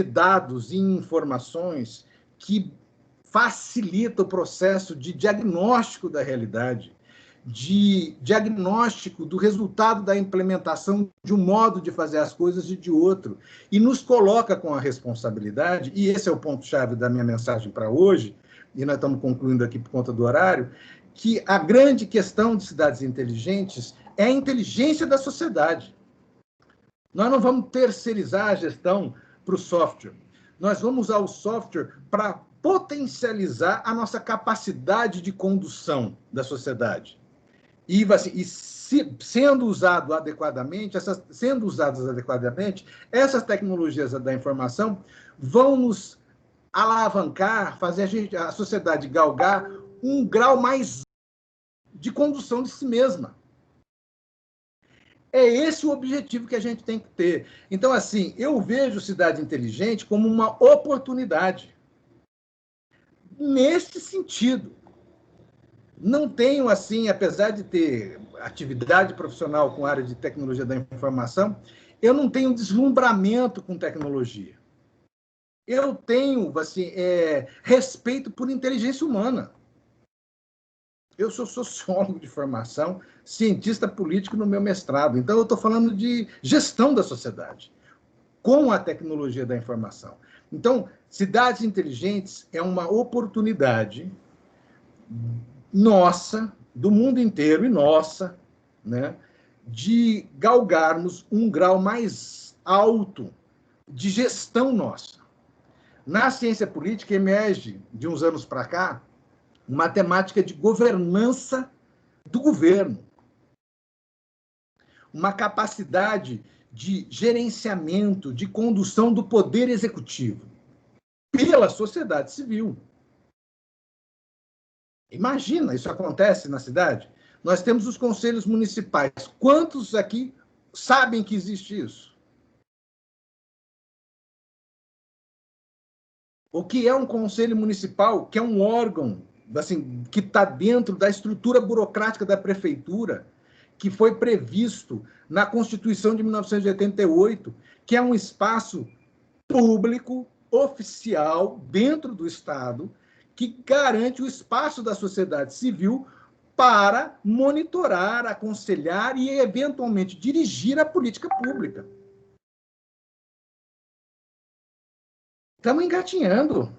dados e informações que facilita o processo de diagnóstico da realidade, de diagnóstico do resultado da implementação de um modo de fazer as coisas e de outro, e nos coloca com a responsabilidade, e esse é o ponto-chave da minha mensagem para hoje, e nós estamos concluindo aqui por conta do horário, que a grande questão de cidades inteligentes é a inteligência da sociedade. Nós não vamos terceirizar a gestão para o software. Nós vamos usar o software para potencializar a nossa capacidade de condução da sociedade. E, assim, sendo usadas adequadamente, essas tecnologias da informação vão nos alavancar, fazer a sociedade galgar um grau mais de condução de si mesma. É esse o objetivo que a gente tem que ter. Então, assim, eu vejo cidade inteligente como uma oportunidade. Nesse sentido. Não tenho, assim, apesar de ter atividade profissional com a área de tecnologia da informação, eu não tenho deslumbramento com tecnologia. Eu tenho, assim, respeito por inteligência humana. Eu sou sociólogo de formação, cientista político no meu mestrado. Então, eu estou falando de gestão da sociedade com a tecnologia da informação. Então, cidades inteligentes é uma oportunidade nossa, do mundo inteiro e nossa, né, de galgarmos um grau mais alto de gestão nossa. Na ciência política emerge, de uns anos para cá, uma temática de governança do governo, uma capacidade de gerenciamento, de condução do poder executivo pela sociedade civil. Imagina, isso acontece na cidade? Nós temos os conselhos municipais. Quantos aqui sabem que existe isso? O que é um conselho municipal, que é um órgão assim, que está dentro da estrutura burocrática da prefeitura, que foi previsto na Constituição de 1988, que é um espaço público, oficial, dentro do Estado, que garante o espaço da sociedade civil para monitorar, aconselhar e, eventualmente, dirigir a política pública. Estamos engatinhando.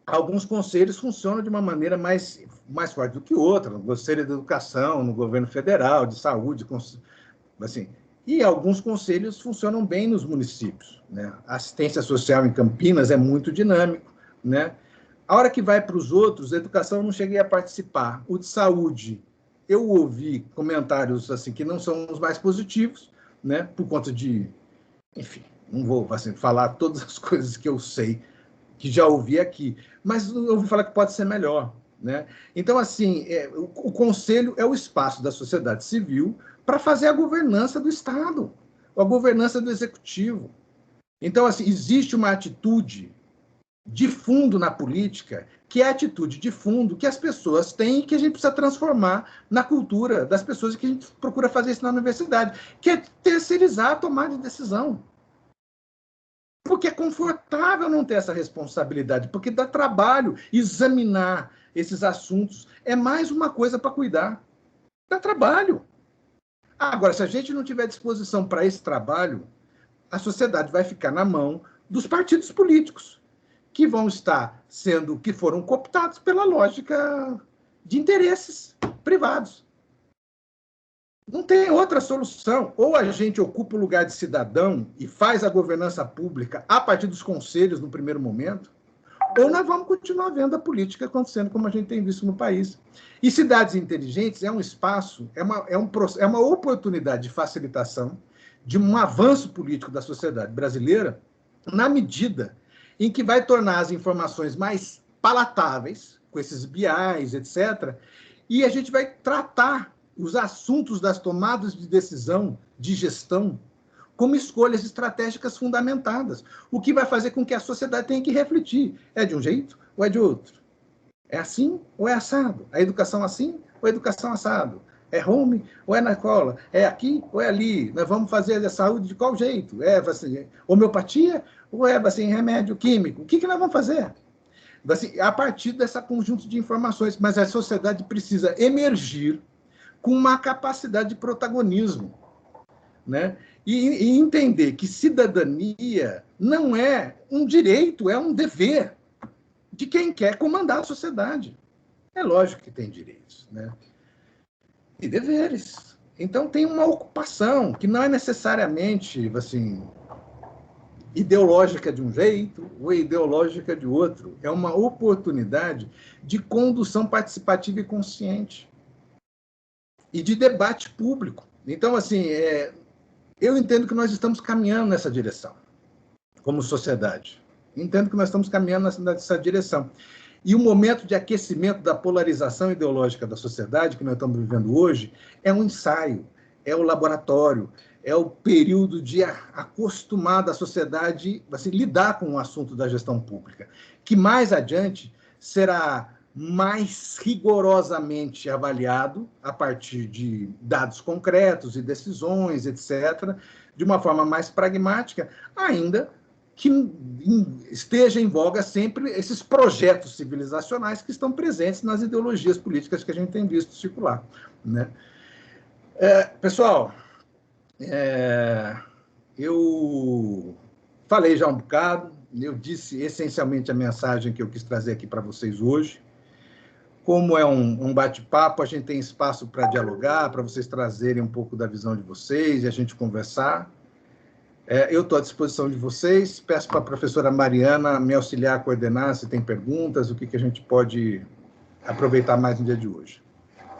Alguns conselhos funcionam de uma maneira mais forte do que outra, no Conselho de Educação, no governo federal, de saúde, assim. E alguns conselhos funcionam bem nos municípios, né? A assistência social em Campinas é muito dinâmico, né? A hora que vai para os outros, a educação eu não cheguei a participar. O de saúde, eu ouvi comentários assim que não são os mais positivos, né? Por conta de, enfim, não vou assim, falar todas as coisas que eu sei, que já ouvi aqui, mas eu ouvi falar que pode ser melhor, né? Então, assim, o conselho é o espaço da sociedade civil para fazer a governança do Estado, a governança do executivo. Então, assim, existe uma atitude de fundo na política, que é a atitude de fundo que as pessoas têm e que a gente precisa transformar na cultura das pessoas, e que a gente procura fazer isso na universidade, que é terceirizar a tomada de decisão. Porque é confortável não ter essa responsabilidade, porque dá trabalho examinar esses assuntos. É mais uma coisa para cuidar. Dá trabalho. Agora, se a gente não tiver disposição para esse trabalho, a sociedade vai ficar na mão dos partidos políticos, que vão estar sendo, que foram cooptados pela lógica de interesses privados. Não tem outra solução. Ou a gente ocupa o lugar de cidadão e faz a governança pública a partir dos conselhos no primeiro momento, ou nós vamos continuar vendo a política acontecendo como a gente tem visto no país. E cidades inteligentes é um espaço, é uma oportunidade de facilitação de um avanço político da sociedade brasileira, na medida em que vai tornar as informações mais palatáveis, com esses BIs, etc., e a gente vai tratar os assuntos das tomadas de decisão, de gestão, como escolhas estratégicas fundamentadas, o que vai fazer com que a sociedade tenha que refletir. É de um jeito ou é de outro? É assim ou é assado? A educação assim ou a educação assado? É home ou é na escola? É aqui ou é ali? Nós vamos fazer a saúde de qual jeito? É assim, homeopatia ou é assim, remédio químico? O que nós vamos fazer? Assim, a partir desse conjunto de informações, mas a sociedade precisa emergir com uma capacidade de protagonismo, né? E entender que cidadania não é um direito, é um dever de quem quer comandar a sociedade. É lógico que tem direitos, né? E deveres. Então tem uma ocupação que não é necessariamente assim ideológica de um jeito ou ideológica de outro. É uma oportunidade de condução participativa e consciente e de debate público. Então, assim, eu entendo que nós estamos caminhando nessa direção, como sociedade. Entendo que nós estamos caminhando nessa direção. E o momento de aquecimento da polarização ideológica da sociedade que nós estamos vivendo hoje é um ensaio, é o laboratório, é o período de acostumar a sociedade a assim, lidar com o assunto da gestão pública, que mais adiante será mais rigorosamente avaliado a partir de dados concretos e decisões, etc., de uma forma mais pragmática, ainda que esteja em voga sempre esses projetos civilizacionais que estão presentes nas ideologias políticas que a gente tem visto circular, né? Pessoal, eu falei já um bocado, eu disse essencialmente a mensagem que eu quis trazer aqui para vocês hoje. Como é um bate-papo, a gente tem espaço para dialogar, para vocês trazerem um pouco da visão de vocês e a gente conversar. Eu estou à disposição de vocês. Peço para a professora Mariana me auxiliar a coordenar, se tem perguntas, o que a gente pode aproveitar mais no dia de hoje.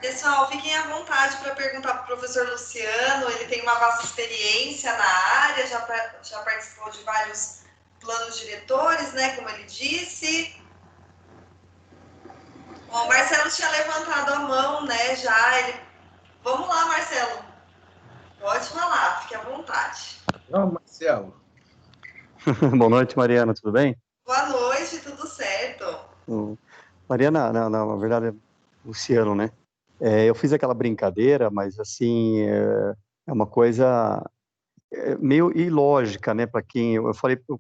Pessoal, fiquem à vontade para perguntar para o professor Luciano. Ele tem uma vasta experiência na área, já participou de vários planos diretores, né, como ele disse. Bom, o Marcelo tinha levantado a mão, né, já. Vamos lá, Marcelo. Pode falar, fique à vontade. Não, Marcelo. Boa noite, Mariana, tudo bem? Boa noite, tudo certo. Mariana, na verdade, é Luciano, né? Eu fiz aquela brincadeira, mas assim, é uma coisa meio ilógica, né? Para quem eu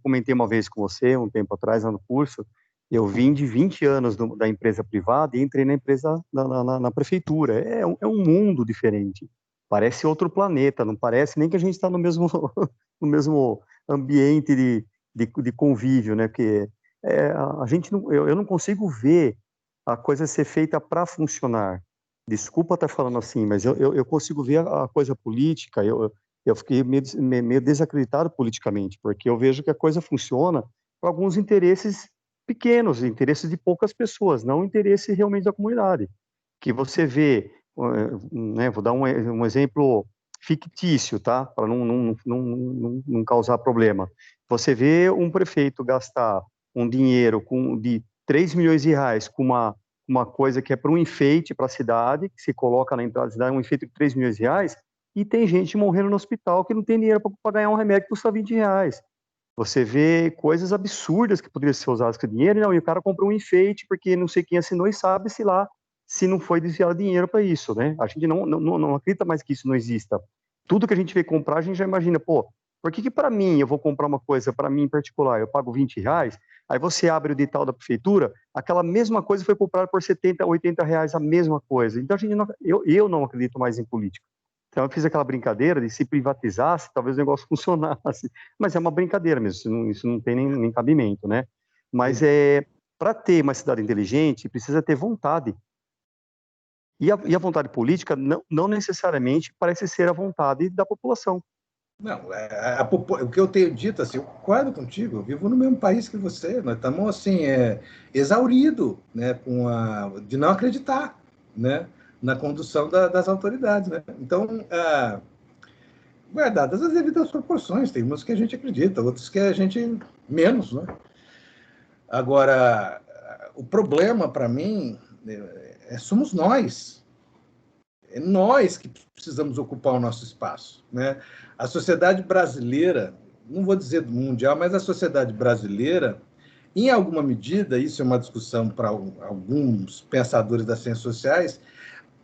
comentei uma vez com você, um tempo atrás, lá no curso, eu vim de 20 anos da empresa privada e entrei na empresa, na prefeitura. É um mundo diferente. Parece outro planeta, não parece nem que a gente está no mesmo, no mesmo ambiente de convívio, né? Porque a gente eu não consigo ver a coisa ser feita para funcionar. Desculpa estar falando assim, mas eu consigo ver a coisa política, eu fiquei meio desacreditado politicamente, porque eu vejo que a coisa funciona para alguns interesses pequenos, interesses de poucas pessoas, não interesse realmente da comunidade. Que você vê, né, vou dar um exemplo fictício, tá? Para não causar problema. Você vê um prefeito gastar um dinheiro de 3 milhões de reais com uma coisa que é para um enfeite para a cidade, que se coloca na entrada da cidade, um enfeite de 3 milhões de reais, e tem gente morrendo no hospital que não tem dinheiro para ganhar um remédio que custa 20 reais. Você vê coisas absurdas que poderiam ser usadas com dinheiro, não, e o cara comprou um enfeite porque não sei quem assinou e sabe-se lá se não foi desviado dinheiro para isso, né? A gente não acredita mais que isso não exista. Tudo que a gente vê comprar, a gente já imagina, pô, por que para mim eu vou comprar uma coisa, para mim em particular, eu pago 20 reais, aí você abre o edital da prefeitura, aquela mesma coisa foi comprada por 70, 80 reais, a mesma coisa. Então, eu não acredito mais em política. Então, eu fiz aquela brincadeira de se privatizasse, talvez o negócio funcionasse. Mas é uma brincadeira mesmo, isso não tem nem cabimento, né? Mas para ter uma cidade inteligente, precisa ter vontade. E a vontade política não necessariamente parece ser a vontade da população. Não, o que eu tenho dito, assim, eu concordo contigo, eu vivo no mesmo país que você, nós estamos, assim, exauridos, né, de não acreditar, né, na condução das autoridades, né? Então, guardadas as devidas proporções, tem uns que a gente acredita, outros que a gente menos, né? Agora, o problema, para mim, somos nós. É nós que precisamos ocupar o nosso espaço, né? A sociedade brasileira, não vou dizer do mundial, mas a sociedade brasileira, em alguma medida, isso é uma discussão para alguns pensadores das ciências sociais,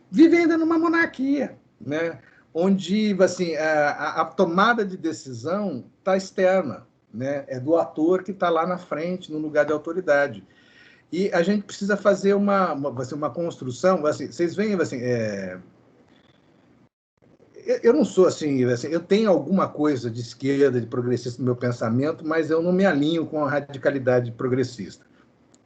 vive ainda numa monarquia, né? Onde assim, a tomada de decisão está externa, né? É do ator que está lá na frente, no lugar de autoridade. E a gente precisa fazer uma construção, assim, vocês veem, assim, eu não sou assim, eu tenho alguma coisa de esquerda, de progressista no meu pensamento, mas eu não me alinho com a radicalidade progressista.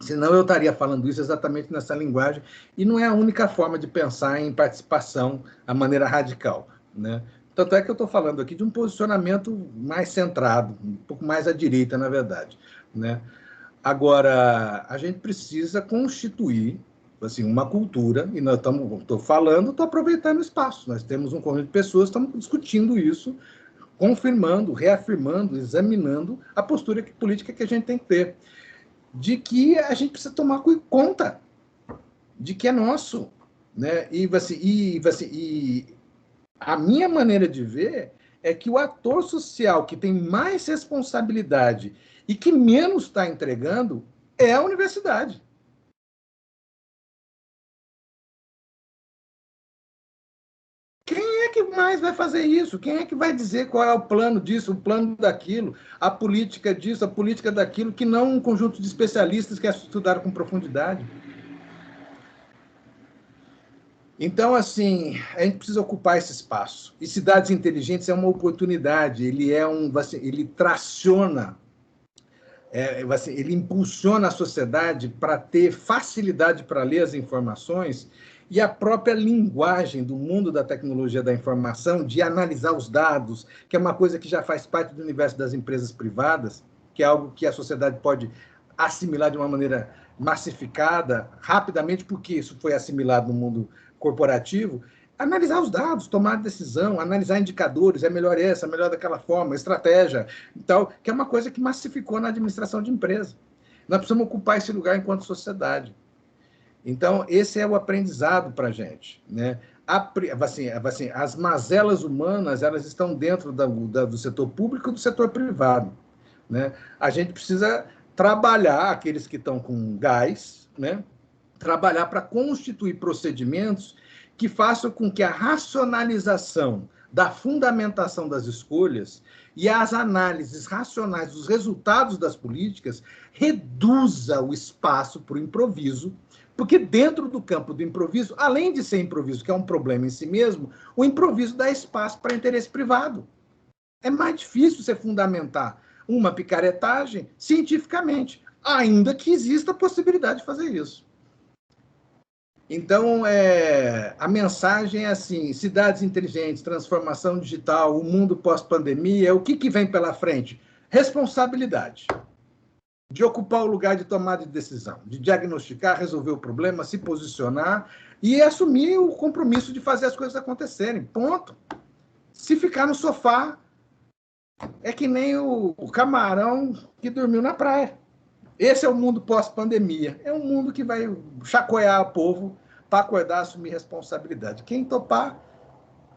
Senão eu estaria falando isso exatamente nessa linguagem, e não é a única forma de pensar em participação, a maneira radical, né? Tanto é que eu estou falando aqui de um posicionamento mais centrado, um pouco mais à direita, na verdade, né? Agora, a gente precisa constituir assim, uma cultura, e nós estou aproveitando o espaço. Nós temos um conjunto de pessoas, estamos discutindo isso, confirmando, reafirmando, examinando a postura política que a gente tem que ter. De que a gente precisa tomar conta, de que é nosso. Né? E a minha maneira de ver é que o ator social que tem mais responsabilidade e que menos está entregando é a universidade. Quem é que mais vai fazer isso? Quem é que vai dizer qual é o plano disso, o plano daquilo, a política disso, a política daquilo, que não um conjunto de especialistas que estudaram com profundidade? Então, assim, a gente precisa ocupar esse espaço. E cidades inteligentes é uma oportunidade, ele traciona, ele impulsiona a sociedade para ter facilidade para ler as informações e a própria linguagem do mundo da tecnologia da informação, de analisar os dados, que é uma coisa que já faz parte do universo das empresas privadas, que é algo que a sociedade pode assimilar de uma maneira massificada, rapidamente, porque isso foi assimilado no mundo corporativo. Analisar os dados, tomar decisão, analisar indicadores, é melhor essa, é melhor daquela forma, estratégia, então, que é uma coisa que massificou na administração de empresa. Nós precisamos ocupar esse lugar enquanto sociedade. Então, esse é o aprendizado para a gente, né? As mazelas humanas, elas estão dentro do setor público e do setor privado, né? A gente precisa trabalhar, aqueles que estão com gás, né? Trabalhar para constituir procedimentos que façam com que a racionalização da fundamentação das escolhas e as análises racionais dos resultados das políticas reduza o espaço para o improviso, porque dentro do campo do improviso, além de ser improviso, que é um problema em si mesmo, o improviso dá espaço para interesse privado. É mais difícil você fundamentar uma picaretagem cientificamente, ainda que exista a possibilidade de fazer isso. Então, a mensagem é assim, cidades inteligentes, transformação digital, o mundo pós-pandemia, o que vem pela frente? Responsabilidade. De ocupar o lugar de tomada de decisão, de diagnosticar, resolver o problema, se posicionar e assumir o compromisso de fazer as coisas acontecerem. Ponto. Se ficar no sofá, é que nem o camarão que dormiu na praia. Esse é o mundo pós-pandemia. É um mundo que vai chacoalhar o povo para acordar, assumir responsabilidade. Quem topar,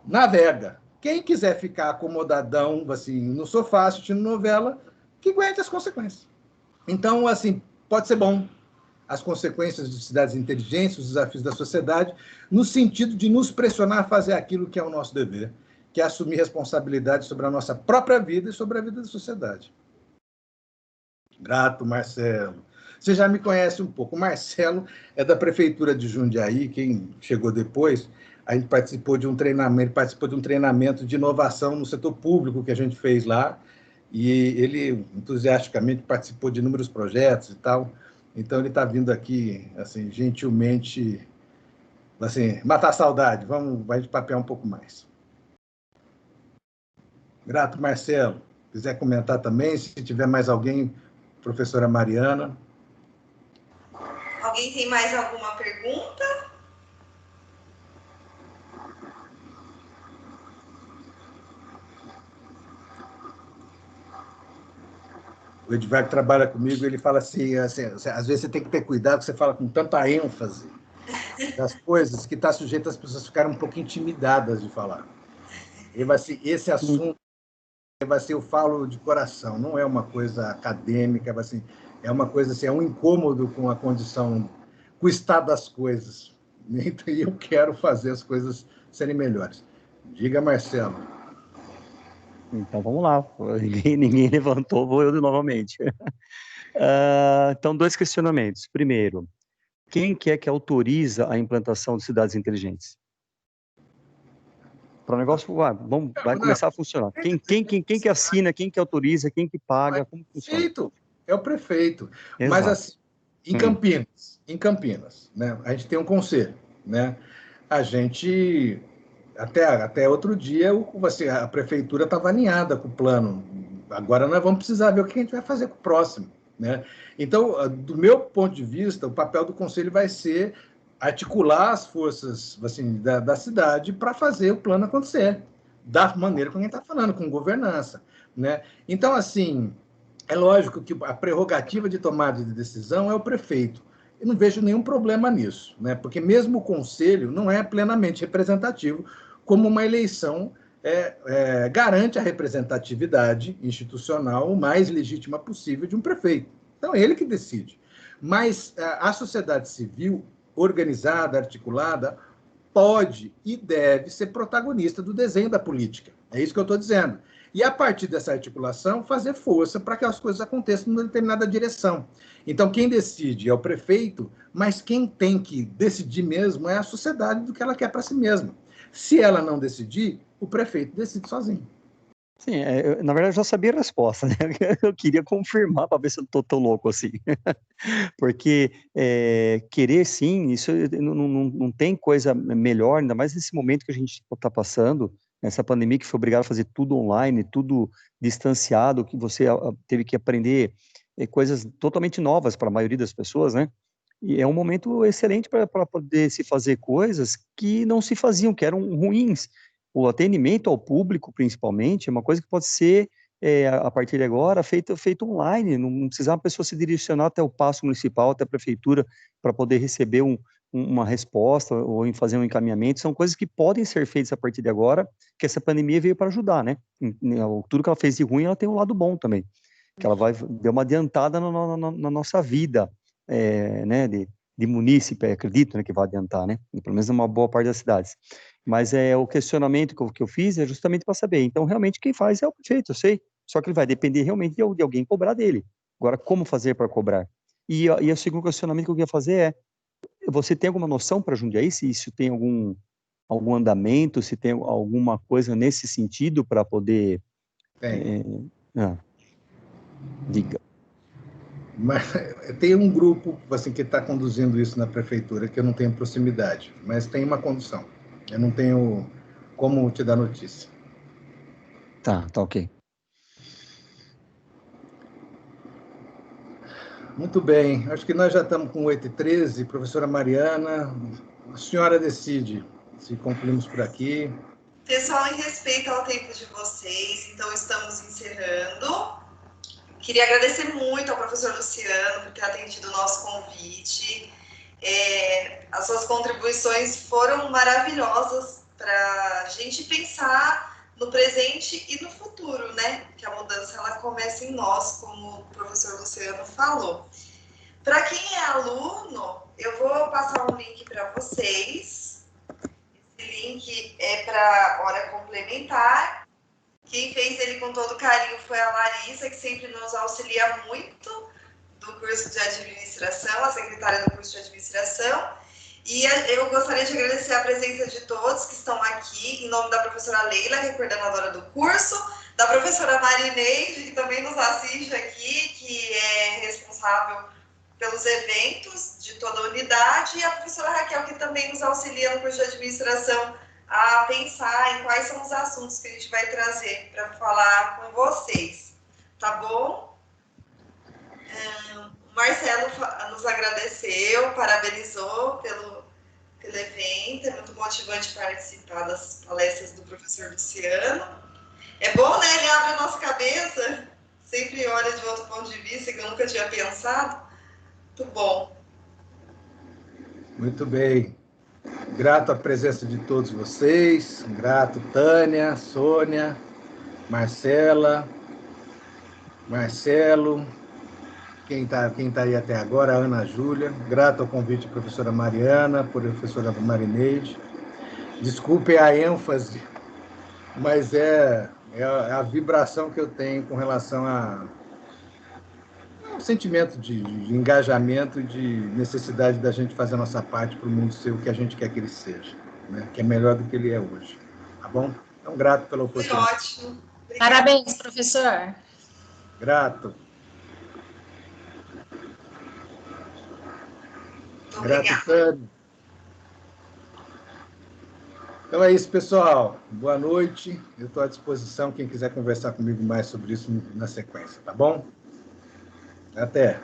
navega. Quem quiser ficar acomodadão assim, no sofá assistindo novela, que aguente as consequências. Então, assim, pode ser bom as consequências de cidades inteligentes, os desafios da sociedade, no sentido de nos pressionar a fazer aquilo que é o nosso dever, que é assumir responsabilidade sobre a nossa própria vida e sobre a vida da sociedade. Grato, Marcelo. Você já me conhece um pouco. O Marcelo é da Prefeitura de Jundiaí, quem chegou depois, a gente participou de um treinamento de inovação no setor público que a gente fez lá, e ele entusiasticamente participou de inúmeros projetos e tal. Então, ele está vindo aqui, assim, gentilmente, assim, matar a saudade. A gente papear um pouco mais. Grato, Marcelo. Se quiser comentar também, se tiver mais alguém, professora Mariana. Alguém tem mais alguma pergunta? O Edvar, que trabalha comigo, ele fala assim, às vezes você tem que ter cuidado, que você fala com tanta ênfase das coisas que está sujeito às pessoas ficarem um pouco intimidadas de falar. Esse assunto eu falo de coração, não é uma coisa acadêmica, é uma coisa assim, é um incômodo com a condição, com o estado das coisas. E eu quero fazer as coisas serem melhores. Diga, Marcelo. Então, vamos lá. Ninguém levantou, vou eu novamente. Então, 2 questionamentos. Primeiro, quem que é que autoriza a implantação de cidades inteligentes? Para o negócio vai começar a funcionar. Quem que assina, quem que autoriza, quem que paga, como funciona? É o prefeito. Exato. Mas assim, em Campinas, né, a gente tem um conselho, né? A gente até outro dia a prefeitura estava alinhada com o plano. Agora nós vamos precisar ver o que a gente vai fazer com o próximo, né? Então, do meu ponto de vista, o papel do conselho vai ser articular as forças assim, da cidade para fazer o plano acontecer, da maneira como a gente está falando, com governança, né? Então, assim, é lógico que a prerrogativa de tomada de decisão é o prefeito. Eu não vejo nenhum problema nisso, né? Porque mesmo o conselho não é plenamente representativo, como uma eleição garante a representatividade institucional o mais legítima possível de um prefeito. Então, é ele que decide. Mas a sociedade civil organizada, articulada, pode e deve ser protagonista do desenho da política. É isso que eu estou dizendo. E, a partir dessa articulação, fazer força para que as coisas aconteçam numa determinada direção. Então, quem decide é o prefeito, mas quem tem que decidir mesmo é a sociedade do que ela quer para si mesma. Se ela não decidir, o prefeito decide sozinho. Sim, na verdade eu já sabia a resposta, né? Eu queria confirmar para ver se eu tô tão louco assim. Porque querer sim, isso não tem coisa melhor, ainda mais nesse momento que a gente está passando, essa pandemia que foi obrigado a fazer tudo online, tudo distanciado, que você teve que aprender coisas totalmente novas para a maioria das pessoas, né? E é um momento excelente para poder se fazer coisas que não se faziam, que eram ruins. O atendimento ao público, principalmente, é uma coisa que pode ser, a partir de agora, feito online. Não precisar uma pessoa se direcionar até o paço municipal, até a prefeitura, para poder receber uma resposta ou em fazer um encaminhamento. São coisas que podem ser feitas a partir de agora, que essa pandemia veio para ajudar, né? Tudo que ela fez de ruim, ela tem um lado bom também, que ela deu uma adiantada na nossa vida, né, de munícipe, acredito, né, que vai adiantar, né, pelo menos uma boa parte das cidades. Mas o questionamento que eu fiz é justamente para saber. Então, realmente, quem faz é o prefeito, eu sei. Só que ele vai depender realmente de alguém cobrar dele. Agora, como fazer para cobrar? E o segundo questionamento que eu queria fazer você tem alguma noção para Jundiaí, se isso tem algum andamento, se tem alguma coisa nesse sentido para poder... Tem. Diga. Mas tem um grupo assim, que está conduzindo isso na prefeitura, que eu não tenho proximidade, mas tem uma condução. Eu não tenho como te dar notícia. Tá ok. Muito bem, acho que nós já estamos com 8h13. Professora Mariana, a senhora decide se concluímos por aqui. Pessoal, em respeito ao tempo de vocês, então estamos encerrando. Queria agradecer muito ao professor Luciano por ter atendido o nosso convite. As suas contribuições foram maravilhosas para a gente pensar no presente e no futuro, né? Que a mudança ela começa em nós, como o professor Luciano falou. Para quem é aluno, eu vou passar um link para vocês. Esse link é para hora complementar. Quem fez ele com todo carinho foi a Larissa, que sempre nos auxilia muito do curso de administração, a secretária do curso de administração. E eu gostaria de agradecer a presença de todos que estão aqui, em nome da professora Leila, que é coordenadora do curso, da professora Marineide, que também nos assiste aqui, que é responsável pelos eventos de toda a unidade, e a professora Raquel, que também nos auxilia no curso de administração a pensar em quais são os assuntos que a gente vai trazer para falar com vocês. Tá bom? O Marcelo nos agradeceu, parabenizou pelo evento. É muito motivante participar das palestras do professor Luciano. É bom, né? Ele abre a nossa cabeça, sempre olha de outro ponto de vista que eu nunca tinha pensado. Muito bom. Muito bem. Grato à presença de todos vocês. Grato, Tânia, Sônia, Marcela, Marcelo, quem tá aí até agora, a Ana Júlia. Grato ao convite da professora Mariana, professora Marineide. Desculpem a ênfase, mas é a vibração que eu tenho com relação a um sentimento de engajamento e de necessidade da gente fazer a nossa parte para o mundo ser o que a gente quer que ele seja, né? Que é melhor do que ele é hoje. Tá bom? Então, grato pela oportunidade. Foi ótimo. Obrigada. Parabéns, professor. Grato. Grato, Tânia. Então é isso, pessoal. Boa noite. Eu estou à disposição, quem quiser conversar comigo mais sobre isso na sequência, tá bom? Até.